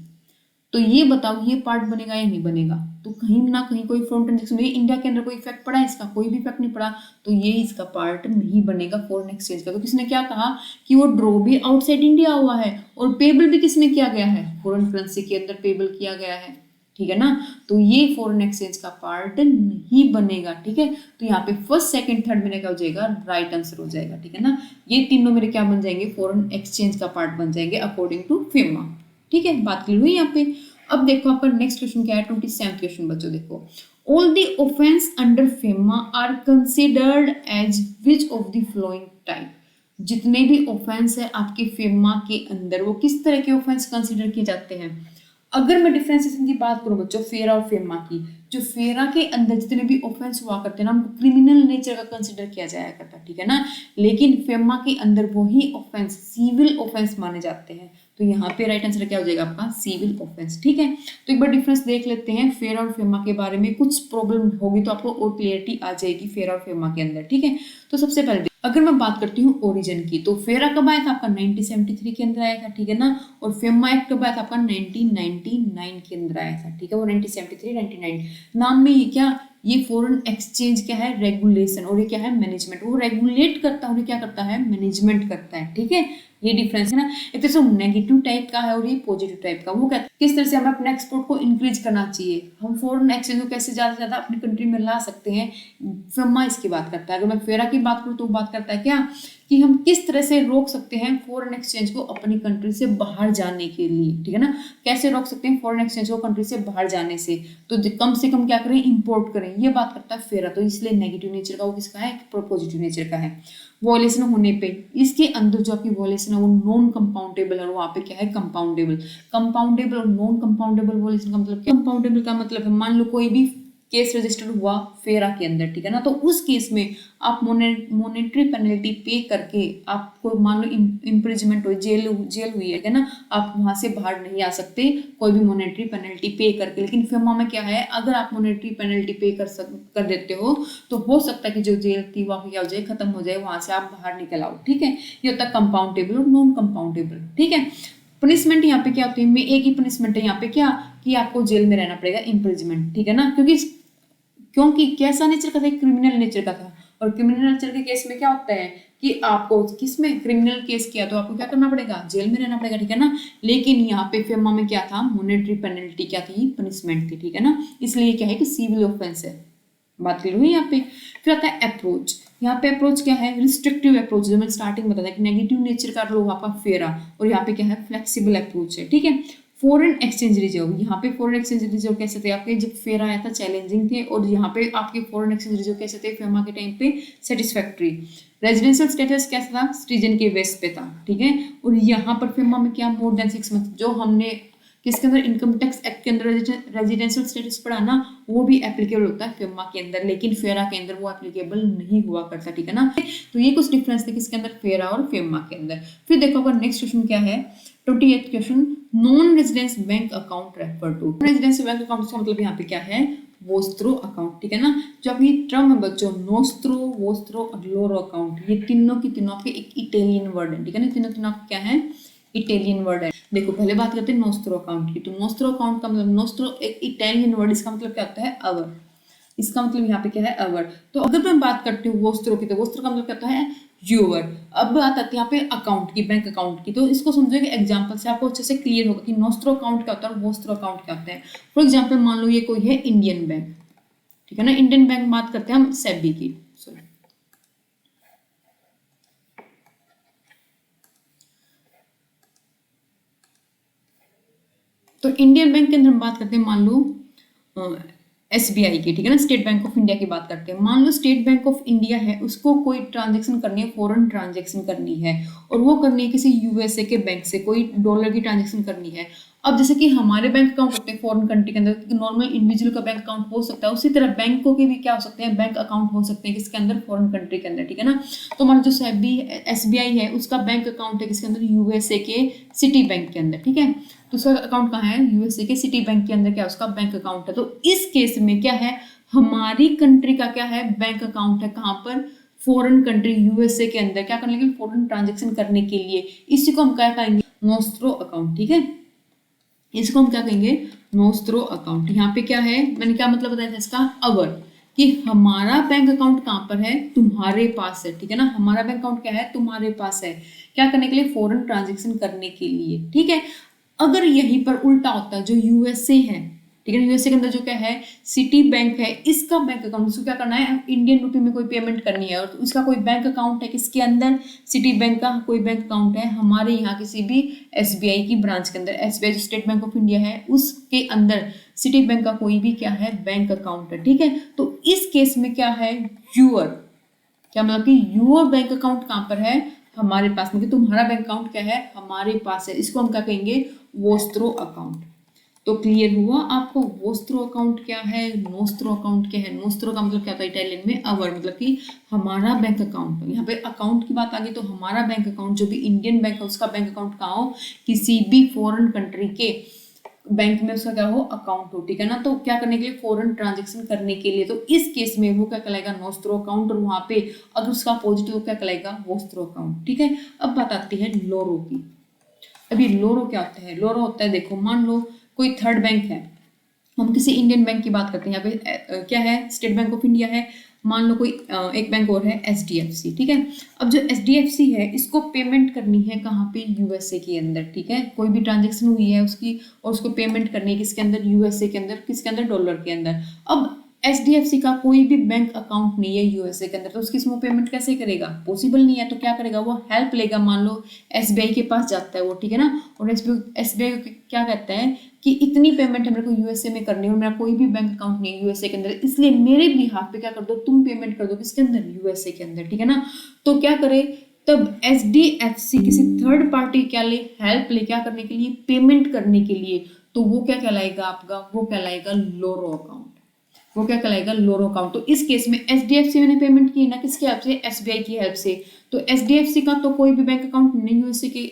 तो ये बताओ ये पार्ट बनेगा या नहीं बनेगा, तो कहीं ना कहीं कोई फॉरेन ट्रांजेक्शन में इंडिया के अंदर कोई इफेक्ट पड़ा है इसका, कोई भी इफेक्ट नहीं पड़ा, तो ये इसका पार्ट नहीं बनेगा फॉरेन एक्सचेंज का। तो किसने क्या कहा कि वो ड्रॉ भी आउटसाइड इंडिया हुआ है और पेबल भी किसमें किया गया है, फॉरेन करेंसी के अंदर पेबल किया गया है, ठीक है ना। तो ये फॉरेन एक्सचेंज का पार्ट नहीं बनेगा, ठीक है। तो यहाँ पे फर्स्ट सेकंड थर्ड मेरे क्या हो जाएगा, राइट आंसर हो जाएगा, ठीक है ना। ये तीनों मेरे क्या बन जाएंगे, फॉरेन एक्सचेंज का पार्ट बन जाएंगे अकॉर्डिंग टू FEMA, ठीक है, बात क्लियर हुई यहाँ पे। अब देखो आपका नेक्स्ट क्वेश्चन क्या है, 27th क्वेश्चन बच्चों देखो, all the offence under FEMA are considered as which of the following type, जितने भी ऑफेंस है आपके FEMA के अंदर वो किस तरह के ऑफेंस कंसिडर किए जाते हैं। अगर मैं डिफरेंशिएशन की बात करूं बच्चों फेरा और FEMA की, जो फेरा के अंदर जितने भी ऑफेंस हुआ करते हैं ना उनको क्रिमिनल नेचर का कंसिडर किया जाया करता है, ठीक है ना, लेकिन FEMA के अंदर वही ऑफेंस सिविल ऑफेंस माने जाते हैं। तो यहाँ पे राइट आंसर क्या हो जाएगा आपका, सिविल ऑफेंस, ठीक है। तो एक बार डिफरेंस देख लेते हैं फेरा और FEMA के बारे में, कुछ प्रॉब्लम होगी तो आपको और क्लियरिटी आ जाएगी फेरा और FEMA के अंदर, ठीक है। तो सबसे पहले अगर मैं बात करती हूँ ओरिजिन की, तो फेरा कब आया था आपका 1973 के अंदर आया था, ठीक है ना। और फेमा एक्ट कब आया था आपका 1999 के अंदर आया था, ठीक है। वो 1973 99 नाम में ये क्या, ये फॉरेन एक्सचेंज क्या है, रेगुलेशन, और ये क्या है, मैनेजमेंट। वो रेगुलेट करता है और ये क्या करता है, मैनेजमेंट करता है, ठीक है। ये डिफरेंस है ना। एक तो नेगेटिव टाइप का है और ये पॉजिटिव टाइप का। वो कहते हैं किस तरह से हमें अपने एक्सपोर्ट को इंक्रीज करना चाहिए, हम फॉरेन एक्सचेंज को कैसे ज्यादा से ज्यादा अपनी कंट्री में ला सकते हैं, फेमा इसकी बात करता है। अगर मैं फेरा की बात करूँ तो बात करता है क्या, कि हम किस तरह से रोक सकते हैं फॉरेन एक्सचेंज को अपनी कंट्री से बाहर जाने के लिए, ठीक है ना। कैसे रोक सकते हैं फॉरेन एक्सचेंज को कंट्री से बाहर जाने से, तो कम से कम क्या करें, इंपोर्ट करें, ये बात करता है फेरा। तो इसलिए नेगेटिव नेचर का वो किसका है, पॉजिटिव नेचर का है। वॉयलेशन होने पे इसके अंदर जो आपकी वॉयलेशन है वो नॉन कंपाउंडेबल है, और वहाँ पे क्या है, कंपाउंडेबल। कंपाउंडेबल और नॉन कंपाउंडेबल वॉयलेशन का मतलब क्या, कंपाउंडेबल का मतलब है मान लो कोई भी केस रजिस्टर्ड हुआ फेरा के अंदर, ठीक है ना, तो उस केस में आप मोनेटरी पेनल्टी पे करके, आपको मान लो इम्प्रिजमेंट हुई, जेल हुई है ना, आप वहां से बाहर नहीं आ सकते कोई भी मोनेटरी पेनल्टी पे करके। लेकिन फेमा में क्या है, अगर आप मोनेटरी पेनल्टी पे कर देते हो तो हो सकता है कि जो जेल थी वो क्या हो जाए, खत्म हो जाए, वहां से आप बाहर निकल आओ, ठीक है। ये होता है कंपाउंडेबल और नॉन कंपाउंडेबल, ठीक है। पनिशमेंट यहाँ पे क्या होती है, एक ही पनिशमेंट है यहाँ पे क्या, कि आपको जेल में रहना पड़ेगा, इम्प्रिजमेंट, ठीक है ना। क्योंकि कैसा नेचर का था, क्रिमिनल नेचर का था। और क्रिमिनल नेचर के केस में क्या होता है कि आपको किसमें क्रिमिनल केस किया तो आपको क्या करना पड़ेगा, जेल में रहना पड़ेगा, ठीक है ना। लेकिन यहाँ पे फेमा में क्या था, मोनेटरी पेनल्टी क्या थी, पनिशमेंट थी, ठीक है ना। इसलिए क्या है कि सिविल ऑफेंस है, बात क्लियर हुई यहाँ पे। फिर आता है अप्रोच। यहाँ पे अप्रोच क्या है, रिस्ट्रिक्टिव अप्रोच, जो मैंने स्टार्टिंग में बताया कि नेगेटिव नेचर का लोग आपका फेरा, और यहाँ पे क्या है, फ्लेक्सिबल अप्रोच है, ठीक है। फॉरेन एक्सचेंज रिजर्व, यहाँ पे फॉरेन एक्सचेंज रिजर्व कैसे थे आपके, जब फेरा आया था चैलेंजिंग थे, और यहाँ पे आपके फॉरेन एक्सचेंज रिजर्व कैसे थे फेमा के टाइम पे, सेटिस्फैक्ट्री। रेजिडेंशियल स्टेटस कैसा था, सिटीजन के बेस पे था, ठीक है। और यहाँ पर फेमा में क्या, मोर देन 6 मंथ, जो हमने किसके अंदर, इनकम टैक्स एक्ट के अंदर रेजिडेंशियल स्टेटस पढ़ा ना, वो भी एप्लीकेबल होता है फेमा के अंदर, लेकिन फेरा के अंदर वो एप्लीकेबल नहीं हुआ करता, ठीक है ना। तो ये कुछ डिफरेंस थे किसके अंदर, फेरा और फेमा के अंदर। फिर देखो अगर नेक्स्ट क्वेश्चन क्या है, 28th question, non residence bank account refer to. Residence bank account का मतलब यहाँ पे क्या है, वोस्त्रो अकाउंट, ठीक है ना। जो अपनी टर्म है बच्चों, नोस्त्रो, वोस्त्रो और लोरो अकाउंट, ये तीनों की तीनों आपके एक इटालियन वर्ड है, ठीक है ना। तीनों तीनों क्या है, इटालियन वर्ड है। देखो पहले बात करते हैं नोस्त्रो अकाउंट की। तो नोस्त्रो अकाउंट का मतलब, नोस्त्रो एक इटालियन वर्ड, इसका मतलब क्या होता है, अवर। इसका मतलब यहाँ पे क्या है, अवर। तो अगर मैं बात करती हूँ वोस्त्रो की, तो वोस्त्रो का मतलब क्या होता है, यूवर। अब बात आती है यहाँ पे अकाउंट की, बैंक अकाउंट की। तो इसको समझो कि एग्जांपल से आपको अच्छे से क्लियर होगा कि नोस्त्रो अकाउंट क्या होता है और वोस्त्रो अकाउंट क्या होता है। फॉर एग्जांपल मान लो ये कोई है इंडियन बैंक, ठीक है ना। इंडियन बैंक बात करते हैं हम सेबी की, सॉरी, तो इंडियन बैंक के अंदर हम बात करते हैं, मान लो एसबीआई की, ठीक है ना, स्टेट बैंक ऑफ इंडिया की बात करते हैं। मान लो स्टेट बैंक ऑफ इंडिया है, उसको कोई ट्रांजेक्शन करनी है, फॉरेन ट्रांजेक्शन करनी है, और वो करनी है किसी यूएसए के बैंक से, कोई डॉलर की ट्रांजेक्शन करनी है। अब जैसे कि हमारे बैंक अकाउंट होते हैं फॉरेन कंट्री के अंदर, नॉर्मल इंडिविजुअल का बैंक अकाउंट हो सकता है, उसी तरह बैंकों के भी क्या हो सकते हैं, बैंक अकाउंट हो सकते हैं किसके अंदर, फॉरेन कंट्री के अंदर, ठीक है ना। तो हमारा जो एसबीआई है उसका बैंक अकाउंट है किसके अंदर, यूएसए के सिटी बैंक के अंदर, ठीक है। तो उसका अकाउंट कहाँ है, यूएसए के सिटी बैंक के अंदर क्या उसका बैंक अकाउंट है। तो इस केस में क्या है, हमारी कंट्री का क्या है, बैंक अकाउंट है, कहाँ पर, फॉरेन कंट्री यूएसए के अंदर, क्या करने के लिए, फॉरेन ट्रांजेक्शन करने के लिए। इसी को हम क्या कहेंगे, नोस्त्रो अकाउंट, ठीक है। इसको हम क्या कहेंगे, नोस्त्रो अकाउंट। यहाँ पे क्या है, मैंने क्या मतलब बताया था इसका, अवर, कि हमारा बैंक अकाउंट कहाँ पर है, तुम्हारे पास है, ठीक है ना। हमारा बैंक अकाउंट क्या है, तुम्हारे पास है, क्या करने के लिए, फॉरेन ट्रांजेक्शन करने के लिए, ठीक है। अगर यहीं पर उल्टा होता है, जो यूएसए है, ठीक है, यूएसए के अंदर जो क्या है, सिटी बैंक है, इसका बैंक अकाउंट, उसको क्या करना है, इंडियन रुपी में कोई पेमेंट करनी है, और उसका कोई बैंक अकाउंट है किसके अंदर, सिटी बैंक का कोई बैंक अकाउंट है हमारे यहाँ किसी भी एसबीआई की ब्रांच के अंदर, एसबीआई जो स्टेट बैंक ऑफ इंडिया है उसके अंदर सिटी बैंक का कोई भी क्या है, बैंक अकाउंट है, ठीक है। तो इस केस में क्या है, यूअर, क्या मतलब कि यूअर बैंक अकाउंट कहाँ पर है, हमारे पास में, कि तुम्हारा बैंक अकाउंट क्या है, हमारे पास है, इसको हम क्या कहेंगे, वोस्त्रो अकाउंट। तो क्लियर हुआ आपको, वोस्त्रो अकाउंट क्या है, नोस्त्रो अकाउंट क्या है। नोस्त्रो का मतलब क्या होता है इटालियन में, अवर, मतलब कि हमारा बैंक अकाउंट। यहाँ पे अकाउंट की बात आ गई, तो हमारा बैंक अकाउंट जो भी इंडियन बैंक है उसका बैंक अकाउंट कहाँ हो, किसी भी फॉरेन कंट्री के बैंक में उसका क्या हो, अकाउंट हो, ठीक है ना। तो क्या करने के लिए, फॉरेन ट्रांजेक्शन करने के लिए, तो इस केस में वो क्या कहलाएगा, नोस्ट्रो अकाउंट, और वहां पे अगर उसका अपोजिट हो क्या कहलाएगा, वोस्ट्रो अकाउंट, ठीक है। अब बात आती है लोरो की। अभी लोरो क्या होता है, लोरो होता है, देखो मान लो कोई थर्ड बैंक है, हम किसी इंडियन बैंक की बात करते हैं, यहाँ पे क्या है, स्टेट बैंक ऑफ इंडिया है, मान लो कोई एक बैंक और है एचडीएफसी, ठीक है। अब जो एचडीएफसी है इसको पेमेंट करनी है कहाँ पे, यूएसए के अंदर, ठीक है। कोई भी ट्रांजेक्शन हुई है उसकी और उसको पेमेंट करनी है किसके अंदर, यूएसए के अंदर, किसके अंदर, डॉलर के अंदर। अब एचडीएफसी का कोई भी बैंक अकाउंट नहीं है यूएसए के अंदर, तो उसकी इसमें पेमेंट कैसे करेगा, पॉसिबल नहीं है। तो क्या करेगा, वो हेल्प लेगा, मान लो एसबीआई के पास जाता है वो, ठीक है ना, और एसबीआई क्या कहता है कि इतनी पेमेंट है मेरे को यूएसए में करनी है और मेरा कोई भी बैंक अकाउंट नहीं है यूएसए के अंदर, इसलिए मेरे बिहाफ पे क्या कर दो, तुम पेमेंट कर दो किसके अंदर, यूएसए के अंदर, ठीक है ना। तो क्या करे, तब एचडीएफसी किसी थर्ड पार्टी क्या ले, हेल्प ले, क्या करने के लिए, पेमेंट करने के लिए, तो वो क्या कहलाएगा आपका, वो कहलाएगा लोरो अकाउंट, वो क्या कहलाएगा, लोरो अकाउंट। तो इस केस में एचडीएफसी ने पेमेंट की ना किसकी हेल्प से, एसबीआई की हेल्प से। तो एचडीएफसी का तो कोई भी बैंक अकाउंट नहीं,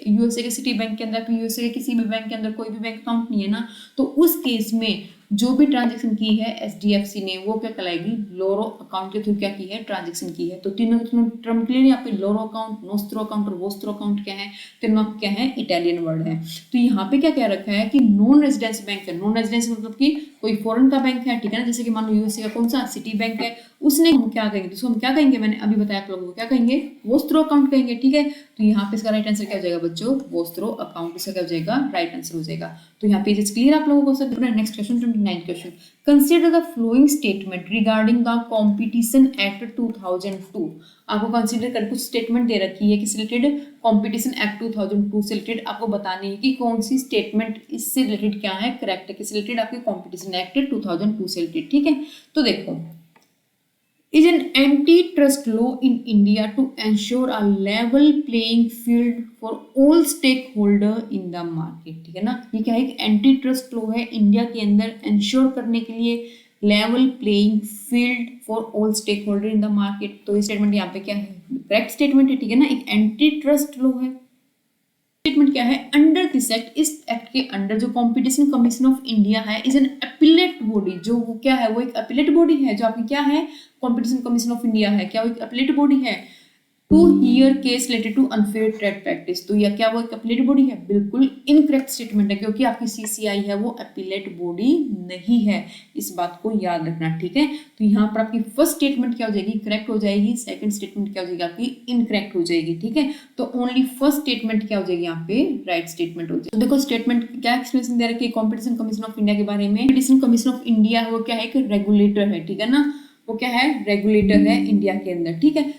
यूएसए के सिटी बैंक के अंदर, यूएसए के किसी भी बैंक के अंदर कोई भी बैंक अकाउंट नहीं है ना। तो उस केस में जो भी ट्रांजेक्शन की है एचडीएफसी ने, वो क्या कहलाएगी, लोरो अकाउंट के थ्रू क्या की है, ट्रांजेक्शन की है। तो तीनों टर्म क्लियर है यहाँ पे, लोरो अकाउंट, नोस्ट्रो अकाउंट और वोस्ट्रो अकाउंट क्या है, तीनों क्या है, इटालियन वर्ड है। तो यहाँ पे क्या कह रखा है कि नॉन रेजिडेंस बैंक है, नॉन रेजिडेंस मतलब कि कोई फॉरेन का बैंक है, ठीक है ना, जैसे कि मान लो यूएसए का कौन सा सिटी बैंक है, उसने हम क्या कहेंगे, उसको हम क्या कहेंगे, मैंने अभी बताया आप लोगों को, क्या कहेंगे, वोस्ट्रो अकाउंट कहेंगे, ठीक है। तो यहाँ पे इसका राइट आंसर क्या हो जाएगा बच्चों, वोस्ट्रो अकाउंट, इसका क्या हो जाएगा, राइट आंसर हो जाएगा। तो यहाँ पे क्लियर आप लोगों को। Sir next question 29 question, consider the following statement regarding the competition act 2002। आपको कंसीडर कर कुछ स्टेटमेंट दे रखी है किस रिलेटेड, कॉम्पिटिशन एक्ट 2002 से रिलेटेड, आपको बतानी है कि कौन सी स्टेटमेंट इससे रिलेटेड क्या है, करेक्ट है, किस रिलेटेड, आपके कॉम्पिटिशन एक्ट 2002 से रिलेटेड, ठीक है। तो देखो, is an antitrust law in India to ensure a level playing field for all stakeholder in the market, ठीक है ना। ये क्या है, एक एंटी ट्रस्ट लॉ है इंडिया के अंदर इंश्योर करने के लिए level playing field for all stakeholder in the market. तो ये स्टेटमेंट यहाँ पे क्या है, करेक्ट स्टेटमेंट है, ठीक है ना, एक एंटी ट्रस्ट लॉ है। स्टेटमेंट क्या है, अंडर दिस एक्ट, इस एक्ट के अंडर जो कंपटीशन कमीशन ऑफ इंडिया है इज एन अपीलेट बॉडी, जो वो क्या है, वो एक अपीलेट बॉडी है, जो आपकी क्या है, कंपटीशन कमीशन ऑफ इंडिया है, क्या वो एक अपीलेट बॉडी है to hear case related to unfair trade practice. तो यह क्या वो एक अपीलेट बॉडी है, बिल्कुल इनकरेक्ट स्टेटमेंट है, क्योंकि आपकी सीसीआई है वो अपीलेट बॉडी नहीं है, इस बात को याद रखना, ठीक है। तो यहाँ पर आपकी फर्स्ट स्टेटमेंट क्या हो जाएगी, करेक्ट हो जाएगी, सेकंड स्टेटमेंट क्या हो जाएगी, आपकी इनकरेक्ट हो जाएगी, ठीक है। तो ओनली फर्स्ट स्टेटमेंट क्या हो जाएगी, यहाँ पे राइट स्टेटमेंट हो जाएगी। तो देखो स्टेटमेंट क्या एक्सप्लेनेशन दे रखी है कॉम्पिटिशन कमीशन ऑफ इंडिया के बारे में। कॉम्पिटिशन कमीशन ऑफ इंडिया वो क्या है, एक रेगुलेटर है, ठीक है ना, वो क्या है, रेगुलेटर है इंडिया के अंदर, ठीक है।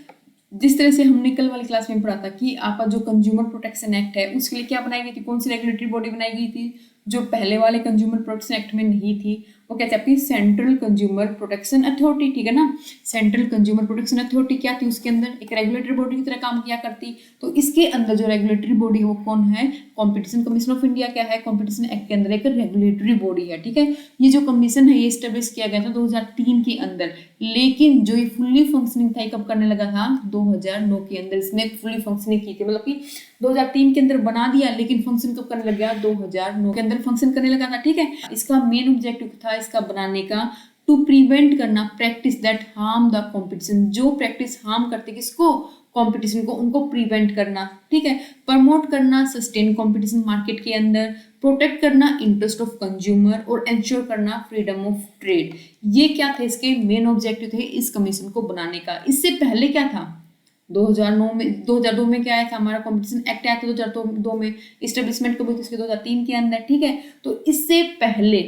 जिस तरह से हमने कल वाली क्लास में पढ़ा था कि आपका जो कंज्यूमर प्रोटेक्शन एक्ट है उसके लिए क्या बनाई गई थी, कौन सी रेगुलेटरी बॉडी बनाई गई थी, जो पहले वाले कंज्यूमर प्रोटेक्शन एक्ट में नहीं थी, वो कहते हैं आपकी सेंट्रल कंज्यूमर प्रोटेक्शन अथॉरिटी, ठीक है ना। सेंट्रल कंज्यूमर प्रोटेक्शन अथॉरिटी क्या थी, उसके अंदर एक रेगुलेटरी बॉडी की तरह काम किया करती। तो इसके अंदर जो रेगुलेटरी बॉडी है वो कौन है, कॉम्पिटिशन कमीशन ऑफ इंडिया क्या है, कॉम्पिटिशन एक्ट के अंदर एक रेगुलेटरी बॉडी है, ठीक है। ये जो कमीशन है ये स्टेब्लिश किया गया था 2003 के अंदर, लेकिन जो ये फुल्ली फंक्शनिंग था कब करने लगा था, 2009 के अंदर इसने फुल्ली फंक्शनिंग की थी, मतलब कि 2003 के अंदर बना दिया, लेकिन फंक्शन कब करने लग गया, 2009 के अंदर फंक्शन करने लगा था, ठीक है। इसका मेन ऑब्जेक्टिव था इसका बनाने का टू प्रिवेंट करना practice that harm the competition, जो प्रैक्टिस हार्म करते किसको, कंपटीशन को, उनको प्रिवेंट करना, ठीक है। प्रमोट करना सस्टेन कंपटीशन मार्केट के अंदर, प्रोटेक्ट करना इंटरेस्ट ऑफ कंज्यूमर और इंश्योर करना फ्रीडम ऑफ ट्रेड। ये क्या थे इसके मेन ऑब्जेक्टिव थे इस कमीशन को बनाने का। इससे पहले क्या था, 2002 में क्या आया था, हमारा कंपटीशन एक्ट आया था 2002 में, इस्टेब्लिशमेंट कब हुई थी इसके 2003 के अंदर, ठीक है। तो इससे पहले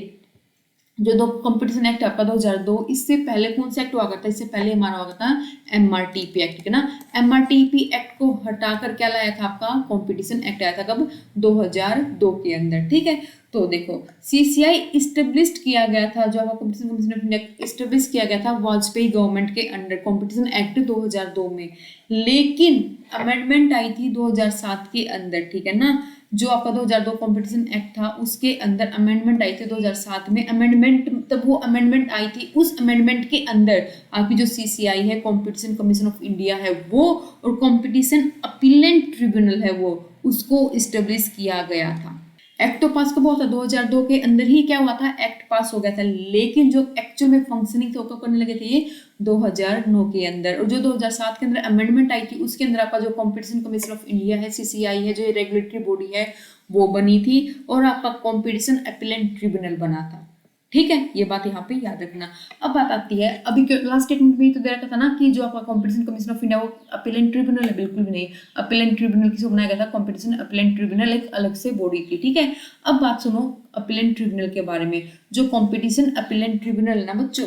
जो दो कंपटीशन एक्ट आपका 2002, इससे पहले कौन सा एक्ट हुआ करता है, इससे पहले हमारा हुआ था एमआरटीपी एक्ट, ठीक है ना। एमआरटीपी एक्ट को हटाकर क्या लाया था आपका कंपटीशन एक्ट आया था कब, 2002 के अंदर, ठीक है। तो देखो सीसीआई इस्टेब्लिश किया गया था, जो आपका competition commission of India establish किया गया था वाजपेयी गवर्नमेंट के अंडर कंपटीशन एक्ट 2002 में, लेकिन अमेंडमेंट आई थी 2007 के अंदर, ठीक है ना। जो आपका 2002 कंपटीशन एक्ट था उसके अंदर अमेंडमेंट आई थी 2007 में, अमेंडमेंट तब वो अमेंडमेंट आई थी, उस अमेंडमेंट के अंदर आपकी जो सीसीआई है कंपटीशन कमीशन ऑफ इंडिया है वो, और कंपटीशन अपीलेंट ट्रिब्यूनल है वो, उसको इस्टेब्लिश किया गया था। एक्ट तो पास कब हुआ था, 2002 के अंदर ही क्या हुआ था, एक्ट पास हो गया था, लेकिन जो एक्चुअल में फंक्शनिंग तो कब करने लगे थे ये 2009 के अंदर। और जो 2007 के अंदर अमेंडमेंट आई थी उसके अंदर आपका जो कॉम्पिटिशन कमीशन ऑफ इंडिया है, सीसीआई है, जो रेगुलेटरी बॉडी है वो बनी थी, और आपका कॉम्पिटिशन अपीलेंट ट्रिब्यूनल बना था। ठीक है, ये बात यहाँ पे याद रखना। अब बात आती है, अभी लास्ट स्टेटमेंट में तो दे रखा था ना कि जो आपका कॉम्पिटिशन कमीशन ऑफ इंडिया वो अपीलेंट ट्रिब्यूनल है, बिल्कुल भी नहीं। अपीलेंट ट्रिब्यूनल किसको बनाया गया था, कॉम्पिटिशन अपीलेंट ट्रिब्यूनल एक अलग से बॉडी थी। ठीक है, अब बात सुनो अपीलेंट ट्रिब्यूनल के बारे में। जो कॉम्पिटिशन अपीलेंट ट्रिब्यूनल है ना बच्चों,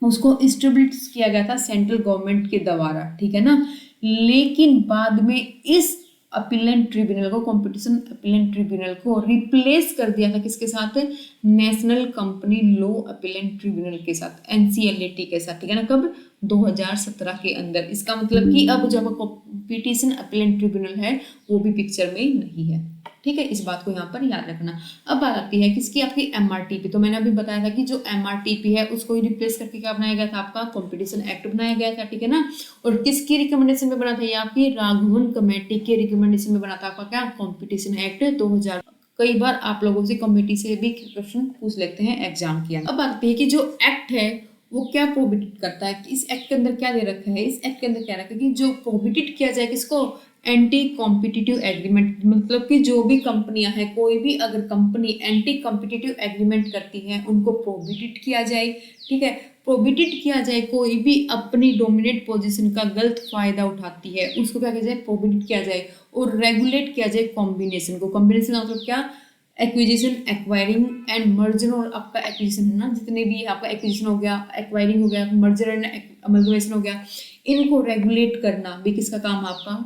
उसको इस्टेब्लिश किया गया था सेंट्रल गवर्नमेंट के द्वारा, ठीक है ना। लेकिन बाद में इस अपीलेंट ट्रिब्यूनल को, कॉम्पिटिशन अपीलेंट ट्रिब्यूनल को रिप्लेस कर दिया था किसके साथ, national company law appellate tribunal के साथ, एनसीएलएटी के साथ, ठीक है ना। कब, 2017 के अंदर। इसका मतलब कि अब जब कॉम्पिटिशन अपीलेंट ट्रिब्यूनल है वो भी पिक्चर में नहीं है। ठीक है, इस बात को यहाँ पर याद रखना। अब बात आती है किसकी, आपकी एमआरटीपी। तो मैंने अभी बताया था कि जो एमआरटीपी है उसको ही रिप्लेस करके क्या बनाया गया था, आपका कॉम्पिटिशन एक्ट बनाया गया था, ठीक है ना। और किसकी रिकमेंडेशन में बना था ये, आपकी राघवन कमेटी के रिकमेंडेशन में बना था आपका क्या, कॉम्पिटिशन एक्ट 2000। कई बार आप लोगों से कमेटी से भी क्वेश्चन पूछ लेते हैं एग्जाम के अंदर। अब बात है कि जो एक्ट है वो क्या प्रोहिबिट करता है, कि इस एक्ट के अंदर क्या दे रखा है, इस एक्ट के अंदर क्या रखा है कि जो प्रोहिबिट किया जाए किसको, एंटी कॉम्पिटिटिव एग्रीमेंट। मतलब कि जो भी कंपनियां हैं, कोई भी अगर कंपनी एंटी कॉम्पिटिटिव एग्रीमेंट करती है उनको प्रोहिबिट किया जाए। ठीक है, प्रोहिबिट किया जाए, कोई भी अपनी डोमिनेट पोजीशन का गलत फायदा उठाती है उसको क्या किया जाए, प्रोहिबिट किया जाए। और रेगुलेट किया जाए कॉम्बिनेशन को। कॉम्बिनेशन मतलब क्या, एक्विजिशन, एक्वायरिंग एंड मर्जर। और आपका एक्विजिशन है ना, जितने भी आपका एक्विजिशन हो गया, एक्वायरिंग हो गया, मर्जर एंड अमलगमेशन हो गया, इनको रेगुलेट करना भी किसका काम, आपका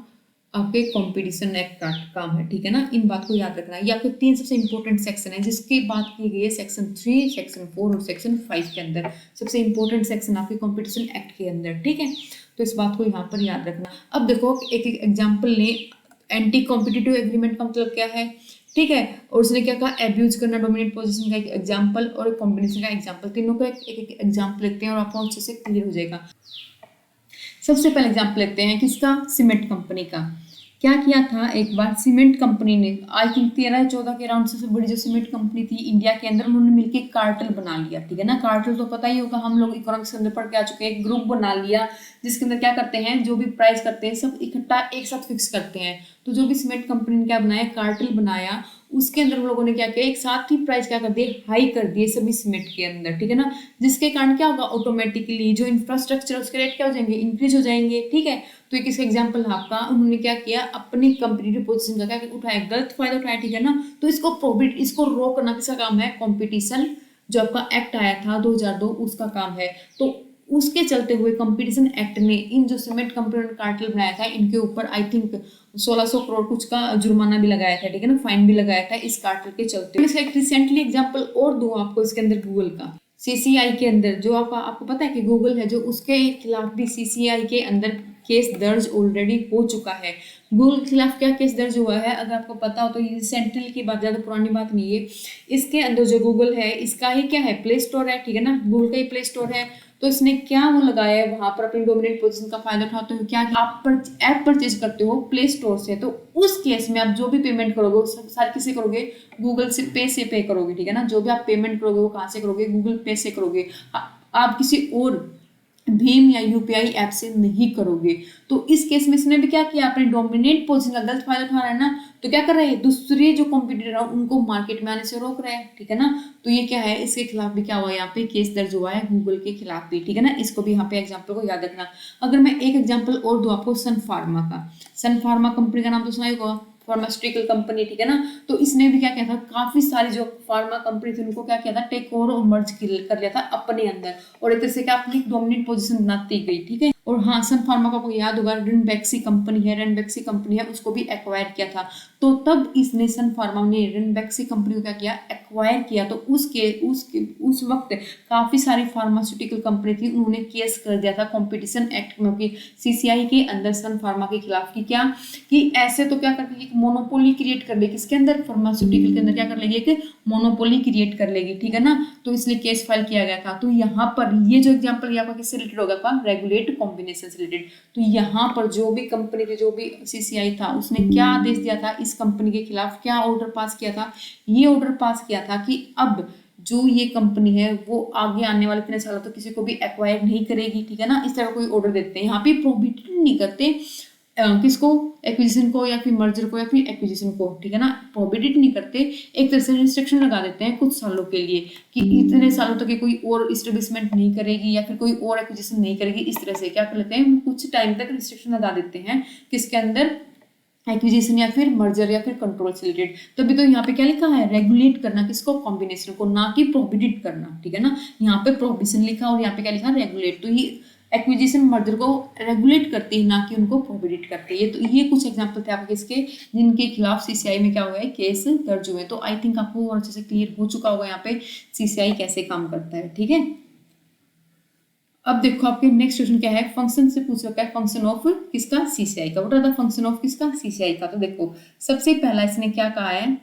आपके कॉम्पिटिशन एक्ट का काम है। ठीक है ना, इन बात को याद रखना है। ये आपके 3 सबसे इंपॉर्टेंट सेक्शन है जिसकी बात की गई है सेक्शन 3, सेक्शन 4 और सेक्शन 5 के अंदर। सबसे इंपॉर्टेंट सेक्शन आपके कॉम्पिटिशन एक्ट के अंदर। ठीक है, तो इस बात को यहाँ पर याद रखना। अब देखो एक एक एग्जाम्पल लें। एंटी कॉम्पिटिटिव एग्रीमेंट का मतलब क्या है, ठीक है, और उसने क्या कहा, एब्यूज करना डोमिनेट पोजीशन का एक एग्जाम्पल और कॉम्बिनेशन का एग्जाम्पल, तीनों का एक एग्जाम्पल लेते हैं और आपको अच्छे से क्लियर हो जाएगा। सबसे पहले एग्जाम्पल लेते हैं किसका, सीमेंट कंपनी का। क्या किया था एक बार सीमेंट कंपनी ने, आई थिंक 13-14 के अराउंड सबसे बड़ी जो सीमेंट कंपनी थी इंडिया के अंदर, उन्होंने मिलकर कार्टेल बना लिया। ठीक है ना, कार्टेल तो पता ही होगा, हम लोग इकोनॉमिक्स के अंदर पढ़ के आ चुके हैं। ग्रुप बना लिया जिसके अंदर क्या करते हैं, जो भी प्राइस करते हैं सब इकट्ठा एक साथ फिक्स करते हैं। तो जो भी सीमेंट कंपनी ने क्या बनाया, कार्टेल बनाया, उसके अंदर हम लोगों ने क्या किया, एक साथ ही प्राइस क्या कर दिए, हाई कर दिए सभी सीमेंट के अंदर। ठीक है ना, जिसके कारण क्या होगा, ऑटोमेटिकली जो इंफ्रास्ट्रक्चर उसके रेट क्या हो जाएंगे, इंक्रीज हो जाएंगे। ठीक है, तो एक इसका एग्जांपल है आपका, उन्होंने क्या किया, अपनी कंपटीटिव पोजीशन का क्या उठाया, गलत फायदा उठाया। ठीक है ना, तो इसको प्रोहिबिट, इसको रोकना किसका काम है, कॉम्पिटिशन जो आपका एक्ट आया था 2002 उसका काम है। तो उसके चलते हुए कंपटीशन एक्ट ने इन जो सीमेंट कंपनी ने कार्टेल बनाया था इनके ऊपर आई थिंक 1600 करोड़ कुछ का जुर्माना भी लगाया था। ठीक है ना, फाइन भी लगाया था इस कार्टेल के चलते। इसका एक रिसेंटली एग्जांपल और दूं आपको इसके अंदर, गूगल का। सीसीआई के अंदर जो आपको पता है कि गूगल है जो, उसके खिलाफ भी सीसीआई के अंदर केस दर्ज ऑलरेडी हो चुका है। गूगल के खिलाफ क्या केस दर्ज हुआ है, अगर आपको पता हो तो ये सेंट्रल की बात, ज़्यादा पुरानी बात नहीं है। इसके अंदर जो गूगल है इसका ही क्या है, प्ले स्टोर है। ठीक है ना, गूगल का ही प्ले स्टोर है। तो इसने क्या वो लगाया है वहां पर, अपनी डोमिनेंट पोजीशन का फायदा उठाते हो, क्या आप ऐप परचेज करते हो प्ले स्टोर से, तो उस केस में आप जो भी पेमेंट करोगे सारे किसे करोगे, गूगल से पे करोगे। ठीक है ना, जो भी आप पेमेंट करोगे वो कहाँ से करोगे, गूगल पे से करोगे। आप किसी और भीम या यूपीआई ऐप से नहीं करोगे। तो इस केस में इसने भी क्या किया, अपने डोमिनेट पोजीशन का गलत फायदा उठा रहा है ना, तो क्या कर रहे हैं, दूसरे जो कॉम्पिटिटर है उनको मार्केट में आने से रोक रहे हैं। ठीक है ना, तो ये क्या है, इसके खिलाफ भी क्या हुआ, यहाँ पे केस दर्ज हुआ है गूगल के खिलाफ भी। ठीक है ना, इसको भी यहाँ पे एग्जाम्पल को याद रखना। अगर मैं एक एग्जाम्पल और दूं आपको, सन फार्मा का। सन फार्मा कंपनी का नाम तो सुना ही होगा, फार्मास्यूटिकल कंपनी। ठीक है ना, तो इसने भी क्या किया था, काफी सारी जो फार्मा कंपनी थी उनको क्या किया था, टेक ओवर और मर्ज कर लिया था अपने अंदर, और एक तरह से क्या अपनी डोमिनेंट पोजीशन बनाती गई। ठीक है, और हाँ, सन फार्मा को आपको याद होगा, रेनबैक्सी कंपनी है, उसको भी एक्वायर किया था। तो तब इसने सन फार्मा ने रेनबैक्सी कंपनी को क्या किया, एक्वायर किया। तो उस वक्त काफी सारी फार्मास्यूटिकल कंपनी थी, उन्होंने केस कर दिया था कॉम्पिटिशन एक्ट में कि सीसीआई के अंदर सन फार्मा के खिलाफ की क्या, कि ऐसे तो क्या करके एक मोनोपोली क्रिएट कर लेगी, इसके अंदर फार्मास्यूटिकल के अंदर क्या कर लेगी, एक मोनोपोली क्रिएट कर लेगी। ठीक है ना, तो इसलिए केस फाइल किया गया था। तो यहाँ पर ये जो एग्जाम्पल आपका किससे रिलेटेड होगा, रेगुलेट कॉम्बिनेशन से रिलेटेड। तो यहाँ पर जो भी कंपनी के जो भी सीसीआई था उसने क्या आदेश दिया था, इस कंपनी के खिलाफ क्या ऑर्डर पास किया था, ये ऑर्डर पास किया था कि अब जो ये कंपनी है वो आगे आने वाले इतने सालों तक किसी को भी एक्वायर नहीं करेगी, ठीक है ना, इस तरह कोई ऑर्डर देते हैं। यहाँ पे प्रोहिबिट नहीं करते किसको, एक्विजिशन को या फिर मर्जर को या फिर एक्विजिशन को, ठीक है ना, प्रोहिबिट नहीं करते, एक तरह से रिस्ट्रिक्शन लगा देते हैं कुछ सालों के लिए कि इतने सालों तक कोई और इस्टेब्लिशमेंट नहीं करेगी या फिर कोई और एक्विजिशन नहीं करेगी। इस तरह से क्या कर लेते हैं, कुछ टाइम तक रिस्ट्रिक्शन लगा देते हैं किसके अंदर, एक्विजिशन या फिर मर्जर या फिर कंट्रोल से रिलेटेड। तभी तो यहाँ पे क्या लिखा है, रेगुलेट करना किसको, कॉम्बिनेशन को, ना कि प्रोहिबिट करना, ठीक है ना। यहाँ पे प्रोहिबिशन लिखा और यहाँ पे क्या लिखा, रेगुलेट। तो ये एक्विजिशन मर्जर को रेगुलेट करती है, ना कि उनको प्रोहिबिट करती है। तो ये कुछ एग्जांपल थे आपके इसके जिनके खिलाफ सीसीआई में क्या हुआ है, केस दर्ज हुए। तो आई थिंक आपको और अच्छे से क्लियर हो चुका होगा यहाँ पे सीसीआई कैसे काम करता है, ठीक है। अब देखो आपके नेक्स्ट क्वेश्चन क्या है, फंक्शन से पूछ रखा है, फंक्शन ऑफ किसका, सीसीआई का। What are the function of किसका, सीसीआई का। तो देखो सबसे पहला इसने क्या कहा है,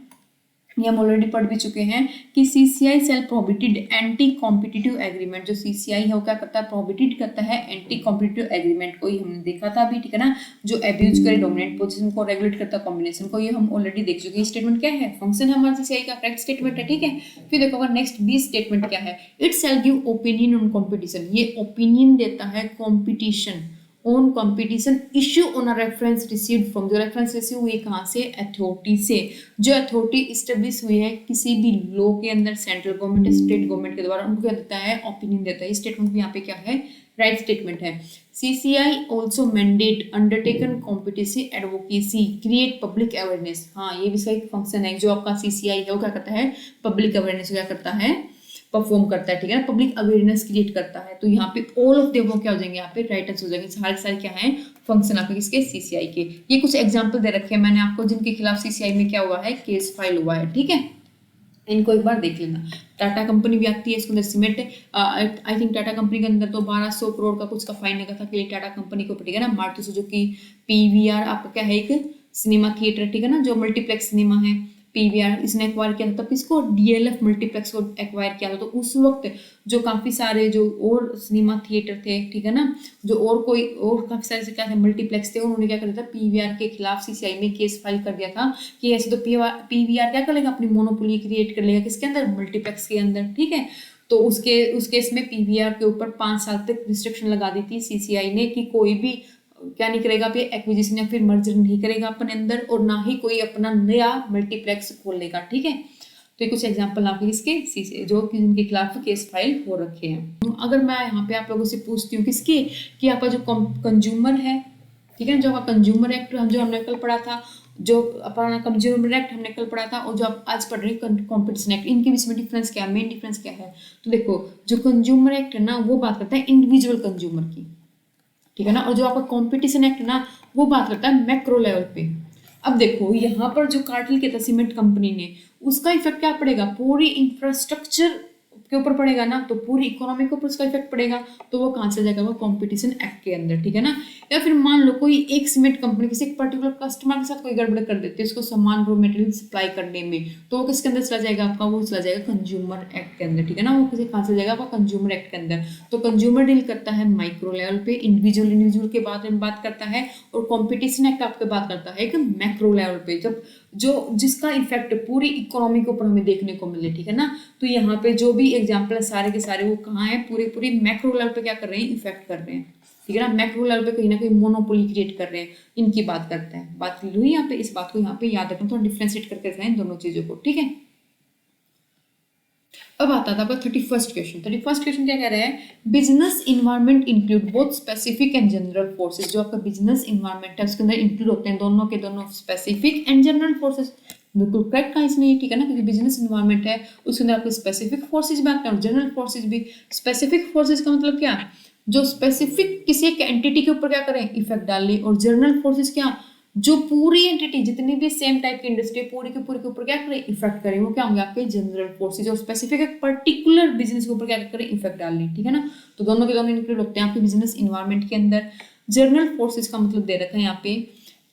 ये हम ऑलरेडी पढ़ भी चुके हैं कि CCI shall prohibited anti competitive agreement. जो सीसीआई है वो क्या करता है, प्रोहिबिटेड करता है एंटी कॉम्पिटिटिव एग्रीमेंट को, ये हमने देखा था अभी, ठीक है ना। जो एब्यूज करे डोमिनेंट पोजीशन को, रेगुलेट करता है कॉम्बिनेशन को, ये हम ऑलरेडी देख चुके हैं। स्टेटमेंट क्या है, फंक्शन है हमारा सीसीआई का, करेक्ट स्टेटमेंट है, ठीक है। फिर देखो अगर नेक्स्ट बी स्टेटमेंट क्या है, it shall give opinion on competition. ये ओपिनियन देता है competition on competition issue on a reference received from, जो रेफरेंस रिसीव हुई कहाँ से, अथॉरिटी से। जो अथॉरिटी इस्टेब्लिश हुई है किसी भी लॉ के अंदर, सेंट्रल गवर्नमेंट स्टेट गवर्नमेंट के द्वारा, उनको क्या देता है, ओपिनियन देता है। स्टेटमेंट भी यहाँ पे क्या है, राइट स्टेटमेंट है। CCI also mandate undertaken competition advocacy create public awareness. हाँ ये भी सही फंक्शन है, जो आपका सीसीआई है वो क्या करता है, पब्लिक अवेयरनेस क्या करता है, परफॉर्म करता है, ठीक है ना, पब्लिक अवेयरनेस क्रिएट करता है। तो यहाँ पे ऑल ऑफ देवो क्या हो जाएंगे, यहाँ पे राइट आंसर हो जाएंगे। सारे सारे क्या है, फंक्शन आपके किसके, सीसीआई के। ये कुछ एग्जांपल दे रखे हैं मैंने आपको जिनके खिलाफ सीसीआई में क्या हुआ है, केस फाइल हुआ है, ठीक है। इनको एक बार देख लेना। टाटा कंपनी भी आती है इसके अंदर, cement I think Tata company के अंदर तो 1200 करोड़ का कुछ का फाइन लगा था कि टाटा कंपनी को, ठीक है ना। मारुति सुजुकी पीवीआर आपका क्या है, एक सिनेमा थिएटर, ठीक है ना, जो मल्टीप्लेक्स सिनेमा है, पीवीआर इसने एक्वायर किया था, तब इसको डीएलएफ मल्टीप्लेक्स को एक्वायर किया था। तो उस वक्त जो काफी सारे जो और सिनेमा थिएटर थे, ठीक है ना, जो और कोई और काफी सारे क्या थे, मल्टीप्लेक्स थे, उन्होंने क्या कर दिया था, पीवीआर के खिलाफ सीसीआई में केस फाइल कर दिया था कि ऐसे तो पीवीआर क्या कर लेगा, अपनी मोनोपोली क्रिएट कर लेगा किसके अंदर, मल्टीप्लेक्स के अंदर, ठीक है। तो उस केस में पीवीआर के ऊपर 5 साल तक रिस्ट्रिक्शन लगा दी थी सीसीआई ने कि कोई भी क्या नहीं करेगा, आप ये एक्विजिशन या फिर मर्जर नहीं करेगा अपने अंदर, और ना ही कोई अपना नया मल्टीप्लेक्स खोलेगा, ठीक है। तो ये कुछ एग्जांपल आपके इसके जो कि उनके खिलाफ केस फाइल हो रखे हैं। अगर मैं यहाँ पे आप लोगों से पूछती हूँ किसके, कि आपका जो कंज्यूमर है, ठीक है, जो आपका कंज्यूमर एक्ट जो हमने कल पढ़ा था, जो अपना कंज्यूमर एक्ट हमने कल पढ़ा था, और जो आप आज पढ़ रहे हैं कॉम्पिटिशन एक्ट, इनके बीच में डिफरेंस क्या है, मेन डिफरेंस क्या है। तो देखो जो कंज्यूमर एक्ट है ना वो बात करता है इंडिविजुअल कंज्यूमर की, ठीक है ना, और जो आपका कंपटीशन एक्ट है ना वो बात करता है मैक्रो लेवल पे। अब देखो यहाँ पर जो कार्टेल किया था सीमेंट कंपनी ने, उसका इफेक्ट क्या पड़ेगा, पूरी इंफ्रास्ट्रक्चर के ऊपर पड़ेगा ना, तो पूरी इकोनॉमी के ऊपर उसका इफेक्ट पड़ेगा। तो वो कहाँ से जाएगा, वो कंपटीशन एक्ट के अंदर, ठीक है ना। या फिर मान लो कोई एक सीमेंट कंपनी किसी एक पर्टिकुलर कस्टमर के साथ कोई गड़बड़ कर देती है उसको सामान रॉ मटेरियल सप्लाई करने में, तो वो किसके अंदर चला जाएगा आपका, वो चला जाएगा कंज्यूमर एक्ट के अंदर, ठीक है ना। वो किसी कहाँ से जाएगा आपका, कंज्यूमर एक्ट के अंदर। तो कंज्यूमर डील करता है माइक्रो लेवल पे, इंडिविजुअल के बारे में बात करता है, और कॉम्पिटिशन एक्ट आपके बात करता है एक मैक्रो लेवल पे, जब जो जिसका इफेक्ट पूरी इकोनॉमी के ऊपर हमें देखने को मिले, ठीक है ना। तो यहाँ पे जो भी एग्जाम्पल है सारे के सारे वो कहाँ है, पूरे मैक्रो लेवल पे क्या कर रहे हैं, इफेक्ट कर रहे हैं, ठीक है ना। मैक्रो लेवल पे कहीं ना कहीं मोनोपोली क्रिएट कर रहे हैं, इनकी बात करते हैं। बात हुई यहाँ पे, इस बात को यहाँ पे याद रखना, थोड़ा डिफ्रेंशिएट करके रखना इन दोनों चीजों को, ठीक है। अब आता था आपका 31st क्वेश्चन क्या कह रहा है, business environment include both specific and general forces. जो आपका बिजनेस इन्वायरमेंट है उसके अंदर इंक्लूड होते हैं दोनों के दोनों स्पेसिफिक एंड जनरल फोर्सेस। बिल्कुल करेक्ट कहा इसने, ठीक है ना, क्योंकि बिजनेस इन्वायरमेंट है उसके अंदर आपके स्पेसिफिक फोर्सेज भी आते हैं और जनरल फोर्सेज भी। स्पेसिफिक फोर्सेज का मतलब क्या, जो स्पेसिफिक किसी एक एंटिटी के ऊपर क्या करें, इफेक्ट डाल ले, और जनरल फोर्सेज क्या, जो पूरी एंटिटी जितनी भी सेम टाइप की इंडस्ट्री पूरी के ऊपर क्या करें, इफेक्ट करें। वो क्या होंगे आपके जनरल फोर्सेज, और स्पेसिफिक एक पर्टिकुलर बिजनेस के ऊपर क्या करें, इफेक्ट डाल लें, ठीक है ना। तो दोनों के दोनों इंक्लूड होते हैं आपके बिजनेस इन्वायरमेंट के अंदर। जनरल फोर्सेज का मतलब दे रखा है यहाँ पे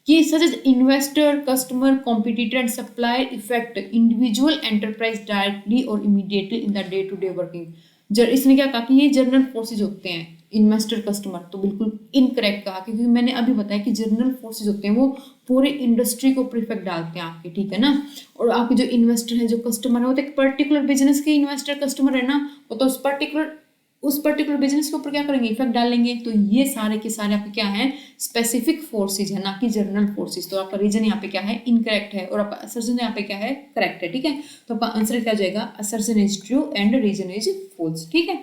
कि such as investor, customer, competitor and supplier effect individual enterprise directly और immediately in the day to day working. इसने क्या कहा कि ये जनरल फोर्सेज होते हैं, इन्वेस्टर कस्टमर, तो बिल्कुल इनकरेक्ट कहा, क्योंकि मैंने अभी बताया कि जनरल फोर्सेज होते हैं वो पूरे इंडस्ट्री को प्रिफेक्ट डालते हैं आपके, ठीक है ना। और आपके जो इन्वेस्टर है, जो कस्टमर है, वो तो एक पर्टिकुलर बिजनेस के इन्वेस्टर कस्टमर है ना, वो तो उस पर्टिकुलर बिजनेस के ऊपर क्या करेंगे, इफेक्ट डालेंगे। तो ये सारे के सारे आपके क्या है, स्पेसिफिक फोर्सेज है, ना कि जनरल फोर्सेज। तो आपका रीजन यहाँ पे क्या है, इनकरेक्ट है, और आपका असर्जन यहाँ पे क्या है, करेक्ट है, ठीक है। तो आपका आंसर क्या हो जाएगा, assertion is true and reason is false, ठीक है।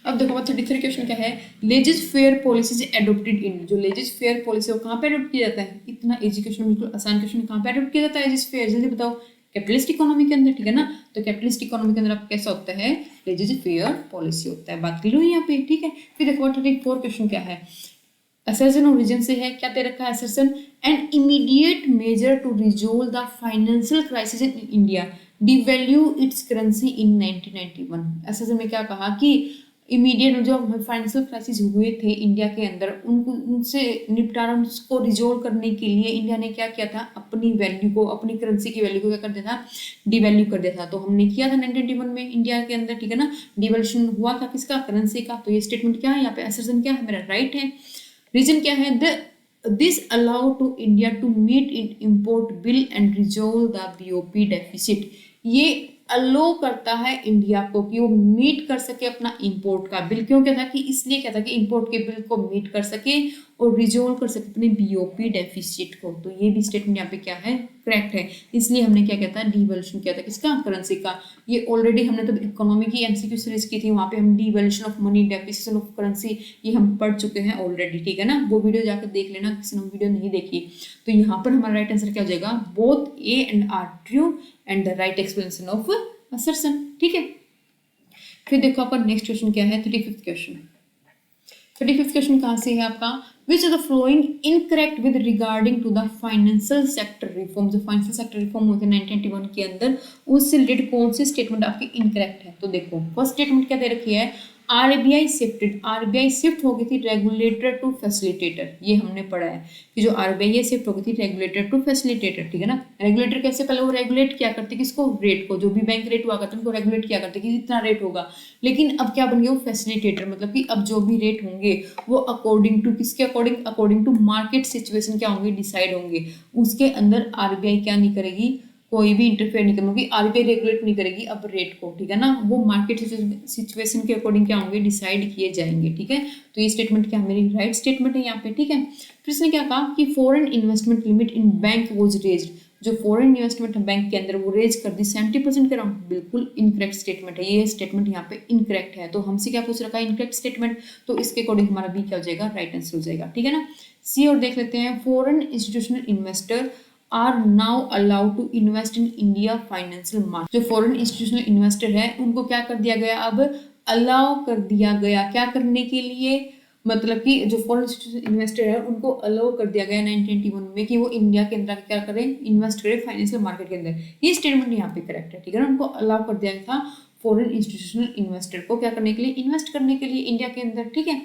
अब देखो 33 क्वेश्चन क्या है, laissez faire policies adopted in, जो लेजिस फेयर पॉलिसी वो कहाँ पे अडोप्ट किया जाता है, इतना इजी क्वेश्चन, बिल्कुल आसान क्वेश्चन, कहाँ पे अडोप्ट किया जाता है लेजिस फेयर, जल्दी बताओ। कैपिटलिस्ट इकोनॉमी के अंदर, ठीक है ना। तो कैपिटलिस्ट इकोनॉमी के अंदर आप कैसा होता है, लेजिस फेयर पॉलिसी होता है, बात क्लियर हुई यहाँ पे, ठीक है। फिर देखो 34 क्वेश्चन क्या है, असर्जन और रीजन से है, क्या दे रखा है assertion, an immediate measure to resolve the financial crisis in India devalue its currency in 1991। Assertion में क्या कहा कि इमीडिएट जो फाइनेंशियल क्राइसिस हुए थे इंडिया के अंदर, उनको उनसे निपटारा, उसको रिजोल्व करने के लिए इंडिया ने क्या किया था, अपनी वैल्यू को, अपनी करेंसी की वैल्यू को क्या कर दिया था, डिवैल्यू कर दिया था। तो हमने किया था 1991 में इंडिया के अंदर, ठीक है ना, डिवैल्यूएशन हुआ था किसका, करेंसी का। तो ये स्टेटमेंट क्या है, यहाँ पे असर्जन क्या है, मेरा राइट है। रीजन क्या है, this allow to India to meet in import bill and resolve the BOP deficit. ये अलो करता है इंडिया को कि वो मीट कर सके अपना इंपोर्ट का बिल, क्यों क्या था कि इसलिए क्या था कि इंपोर्ट के बिल को मीट कर सके और रिजोल्व कर सके अपने बीओपी डेफिसिट को। तो ये भी स्टेटमेंट यहाँ पे क्या है, करेक्ट है। इसलिए हमने क्या किया था, डिवैल्यूएशन किया था किसका, करेंसी का। ये ऑलरेडी हमने तो इकोनॉमी की एमसीक्यू सीरीज की थी, वहाँ पे हम devaluation of money, depreciation of currency, ये हम पढ़ चुके हैं ऑलरेडी, ठीक है ना। वो वीडियो जाकर देख लेना किसी ने वीडियो नहीं देखी। तो यहाँ पर हमारा राइट आंसर क्या हो जाएगा, both A and R true and the right explanation of assertion, ठीक है। फिर देखो आपका नेक्स्ट क्वेश्चन क्या है, 35th क्वेश्चन। 35th क्वेश्चन कहाँ से है आपका, which of the following incorrect with regarding to the financial sector reform. जो फाइनेंशियल सेक्टर रिफॉर्म हुए थे 1991 के अंदर, उससे रिलेटेड कौन सी स्टेटमेंट आपकी इनकरेक्ट है। तो देखो फर्स्ट स्टेटमेंट क्या दे रखी है, आरबीआई शिफ्ट हो गई थी रेगुलेटर टू फैसिलिटेटर। ये हमने पढ़ा है कि जो आरबीआई शिफ्ट हो गई थी रेगुलेटर टू फैसिलिटेटर, ठीक है ना। रेगुलेटर कैसे, पहले वो रेगुलेट किया करते किसको, रेट को, जो भी बैंक रेट हुआ करते उनको रेगुलेट किया करते कि इतना रेट होगा। लेकिन अब क्या बन गया, वो फैसिलिटेटर, मतलब कि अब जो भी रेट होंगे वो अकॉर्डिंग टू किसके अकॉर्डिंग टू मार्केट सिचुएशन क्या होंगे, डिसाइड होंगे। उसके अंदर आरबीआई क्या नहीं करेगी, कोई भी इंटरफेयर नहीं करेगी, आरबीआई रेगुलेट नहीं करेगी अब रेट को, ठीक है ना। वो मार्केट सिचुएशन के अकॉर्डिंग क्या होंगे, डिसाइड किए जाएंगे, ठीक है। तो ये स्टेटमेंट क्या मेरी राइट स्टेटमेंट है यहाँ पे, ठीक है। फिर इसने क्या कहा कि foreign investment limit in bank was raised, जो फॉरेन इन्वेस्टमेंट बैंक के अंदर वो रेज कर दी 70% के अराउंड, बिल्कुल इनकरेक्ट स्टेटमेंट है। ये स्टेटमेंट यहाँ पे इनकरेक्ट है। तो हमसे क्या पूछ रखा है, इनकरेक्ट स्टेटमेंट, तो इसके अकॉर्डिंग हमारा बी क्या हो जाएगा, राइट आंसर हो जाएगा, ठीक है ना। सी और देख लेते हैं, foreign institutional investor are now allowed to invest in India financial market. जो फॉरेन इंस्टीट्यूशनल इन्वेस्टर है उनको क्या कर दिया गया, अब अलाउ कर दिया गया, क्या करने के लिए, मतलब कि जो फॉरेन इंस्टीट्यूशनल इन्वेस्टर है उनको अलाउ कर दिया गया 1991 में कि वो इंडिया के अंदर क्या करें, इन्वेस्ट करें फाइनेंशियल मार्केट के अंदर। ये स्टेटमेंट यहाँ पे करेक्ट है, ठीक है ना। उनको अलाउ कर दिया था फॉरेन इंस्टीट्यूशनल इन्वेस्टर को क्या करने के लिए, इन्वेस्ट करने के लिए इंडिया के अंदर, ठीक है।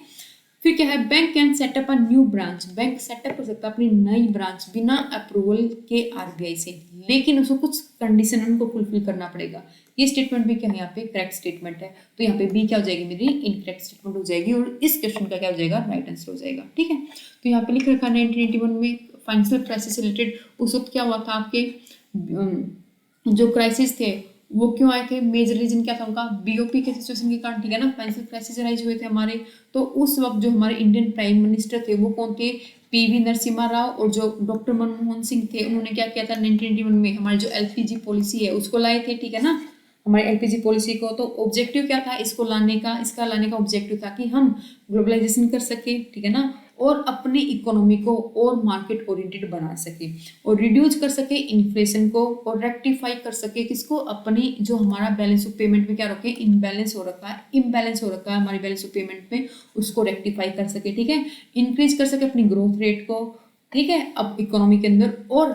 फिर क्या है, bank can setup a new branch, bank setup कर सकता है अपनी नई ब्रांच बिना अप्रूवल के आरबीआई से, लेकिन उसको कुछ कंडीशन उनको फुलफिल करना पड़ेगा। ये स्टेटमेंट भी क्या है यहाँ पे करेक्ट स्टेटमेंट है। तो यहाँ पे बी क्या हो जाएगी, मेरी इनकरेक्ट स्टेटमेंट हो जाएगी, और इस क्वेश्चन का क्या हो जाएगा, राइट आंसर हो जाएगा, ठीक है। तो यहाँ पे लिख रखा 1981 में फाइनेंशियल क्राइसिस से रिलेटेड, उस वक्त क्या हुआ था, आपके जो क्राइसिस थे वो क्यों आए थे, मेजर रीजन क्या था उनका, बीओपी के सिचुएशन के कारण, ठीक है ना। फाइनेंशियल क्राइसिस राइज हुए थे हमारे। तो उस वक्त जो हमारे इंडियन प्राइम मिनिस्टर थे वो कौन थे, पीवी नरसिम्हा राव, और जो डॉक्टर मनमोहन सिंह थे उन्होंने क्या किया था 1991 में हमारी जो एलपीजी पॉलिसी है उसको लाए थे, ठीक है ना। हमारी एलपीजी पॉलिसी को, तो ऑब्जेक्टिव क्या था इसको लाने का, इसका लाने का ऑब्जेक्टिव था कि हम ग्लोबलाइजेशन कर सके, ठीक है ना, और अपनी इकोनॉमी को और मार्केट ओरिएंटेड बना सके, और रिड्यूस कर सके इन्फ्लेशन को, और रेक्टिफाई कर सके किसको, अपनी जो हमारा बैलेंस ऑफ पेमेंट में क्या रखे, इम्बैलेंस हो रखा है हमारी बैलेंस ऑफ पेमेंट में, उसको रेक्टिफाई कर सके, ठीक है। इंक्रीज कर सके अपनी ग्रोथ रेट को, ठीक है, अब इकोनॉमी के अंदर, और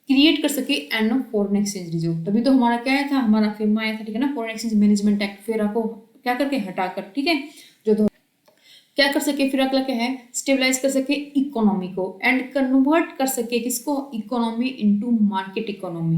क्रिएट कर सके end of foreign exchange reserve. तभी तो हमारा क्या था, हमारा फेमा आया था, ठीक है ना, फॉरेन एक्सचेंज मैनेजमेंट एक्ट, फेरा को क्या करके हटाकर, ठीक है, जो तो क्या कर सके, फिर अगला क्या है, स्टेबलाइज कर सके इकोनॉमी को, एंड कन्वर्ट कर सके किसको, इकोनॉमी इनटू मार्केट इकोनॉमी,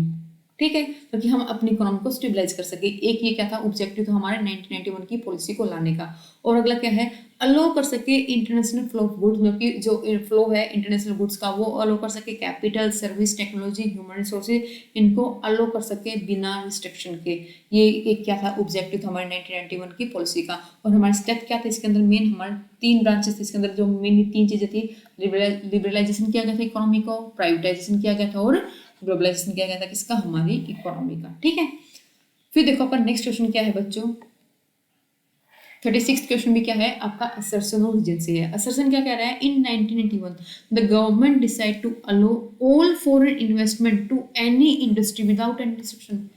ठीक है, ताकि हम अपनी इकोनॉमी को स्टेबलाइज कर सके। एक ये क्या था ऑब्जेक्टिव था हमारे 1991 की पॉलिसी को लाने का। और अगला क्या है, अलो कर सके इंटरनेशनल फ्लो ऑफ गुड्स, मतलब कि जो फ्लो है इंटरनेशनल गुड्स का वो अलो कर सके, capital, service, technology, human resources, इनको अलो कर सके बिना रिस्ट्रिक्शन के। ये एक क्या था ऑब्जेक्टिव था हमारे 1991 की पॉलिसी का। और हमारे स्टेप क्या थे इसके अंदर, मेन हमारे 3 ब्रांचेस थे इसके अंदर, जो मेन 3 चीजें थी। लिबरलाइजेशन किया गया था इकोनॉमी को, प्राइवेटाइजेशन किया गया था और ग्लोबलाइजेशन किया गया था किसका, हमारी इकोनॉमी का। ठीक है, फिर देखो आपका नेक्स्ट क्वेश्चन क्या है बच्चों, 36th क्वेश्चन भी क्या है आपका, असर्शन और रीजन से है। असर्शन क्या कह रहा है, in 1991 the government decide to allow all foreign investment to any industry without any restriction.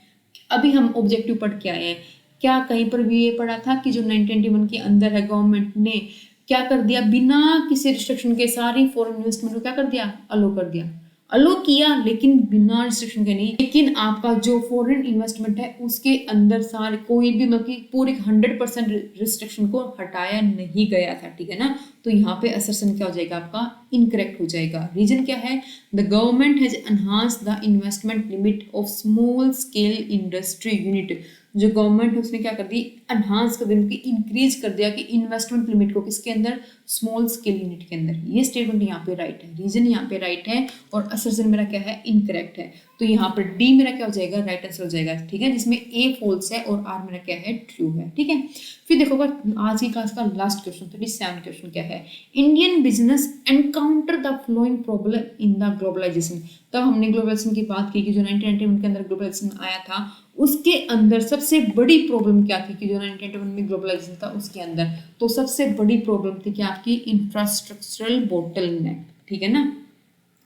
अभी हम ऑब्जेक्टिव पढ़ के आए हैं, क्या कहीं पर भी ये पढ़ा था कि जो 1991 के अंदर है गवर्नमेंट ने क्या कर दिया, बिना किसी रिस्ट्रिक्शन के सारी फॉरेन इन्वेस्टमेंट को क्या कर दिया, अलो कर दिया। अलो किया लेकिन बिना रिस्ट्रिक्शन के नहीं, लेकिन आपका जो फॉरेन इन्वेस्टमेंट है उसके अंदर सारे कोई भी मतलब कि पूरी 100% रिस्ट्रिक्शन को हटाया नहीं गया था। ठीक है ना, तो यहाँ पे असर्शन क्या हो जाएगा आपका, इनकरेक्ट हो जाएगा। रीजन क्या है, the government has enhanced the investment limit of small scale industry unit. जो गवर्नमेंट है उसने क्या कर दी, एनहांस कर दिया, इंक्रीज कर दिया कि इन्वेस्टमेंट लिमिट को किसके अंदर, स्मॉल स्केल यूनिट के अंदर। ये स्टेटमेंट यहाँ पे राइट है, रीजन यहाँ पे राइट है और असर्शन मेरा क्या है, इनकरेक्ट है। तो यहाँ पर डी मेरा क्या हो जाएगा, राइट आंसर हो जाएगा। ठीक है, जिसमें ए फॉल्स है और आर मेरा क्या है, ट्रू है। ठीक है, फिर देखो आज की क्लास का लास्ट क्वेश्चन 37 क्वेश्चन क्या है, Indian business encounter the following problem in the globalisation. तब हमने ग्लोबलाइजेशन की बात की कि जो 1991 के अंदर ग्लोबलाइजेशन आया था उसके अंदर सबसे बड़ी प्रॉब्लम क्या थी कि जो 1991 में ग्लोबलाइजेशन था उसके अंदर, तो सबसे बड़ी प्रॉब्लम थी कि आपकी इंफ्रास्ट्रक्चरल बोटलनेक। ठीक है ना,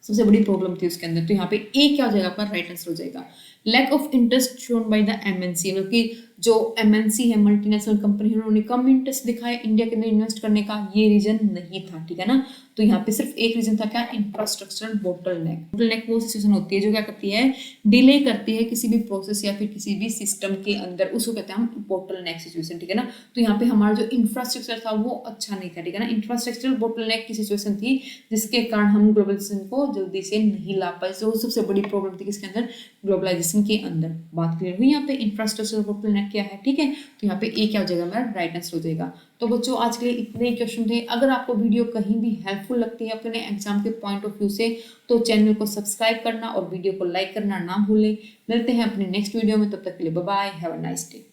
सबसे बड़ी प्रॉब्लम थी उसके अंदर। तो यहाँ पे ए क्या हो जाएगा आपका, राइट आंसर हो जाएगा। Lack of interest shown by the MNC, मतलब कि जो एमएनसी है मल्टीनेशनल कंपनी है उन्होंने कम इंटरेस्ट दिखाया इंडिया के अंदर इन्वेस्ट करने का, ये रीजन नहीं था। ठीक है ना, तो यहाँ पे सिर्फ एक रीजन था क्या, इंफ्रास्ट्रक्चरल बोटलनेक। बोटलनेक वो सिचुएशन होती है जो क्या करती है, डिले करती है किसी भी प्रोसेस या फिर किसी भी सिस्टम के अंदर, उसको कहते हैं हम बोटलनेक सिचुएशन। ठीक है ना, तो यहाँ पे हमारा जो इंफ्रास्ट्रक्चर था वो अच्छा नहीं था। ठीक है ना, इंफ्रास्ट्रक्चरल बोटलनेक की सिचुएशन थी जिसके कारण हम ग्लोबलाइजेशन को जल्दी से नहीं ला पाए। तो सबसे बड़ी प्रॉब्लम थी किसके अंदर, ग्लोबलाइजेशन के अंदर। बात क्लियर हुई यहाँ पे, इंफ्रास्ट्रक्चरल बोटलनेक क्या है। ठीक है, तो यहाँ पे ए क्या हो जाएगा, मेरा राइट आंसर हो जाएगा। तो बच्चों आज के लिए इतने ही क्वेश्चन थे। अगर आपको वीडियो कहीं भी हेल्पफुल लगती है अपने एग्जाम के पॉइंट ऑफ व्यू से तो चैनल को सब्सक्राइब करना और वीडियो को लाइक करना ना भूलें। मिलते हैं अपने नेक्स्ट वीडियो में, तब तक के लिए bye bye, have a nice day.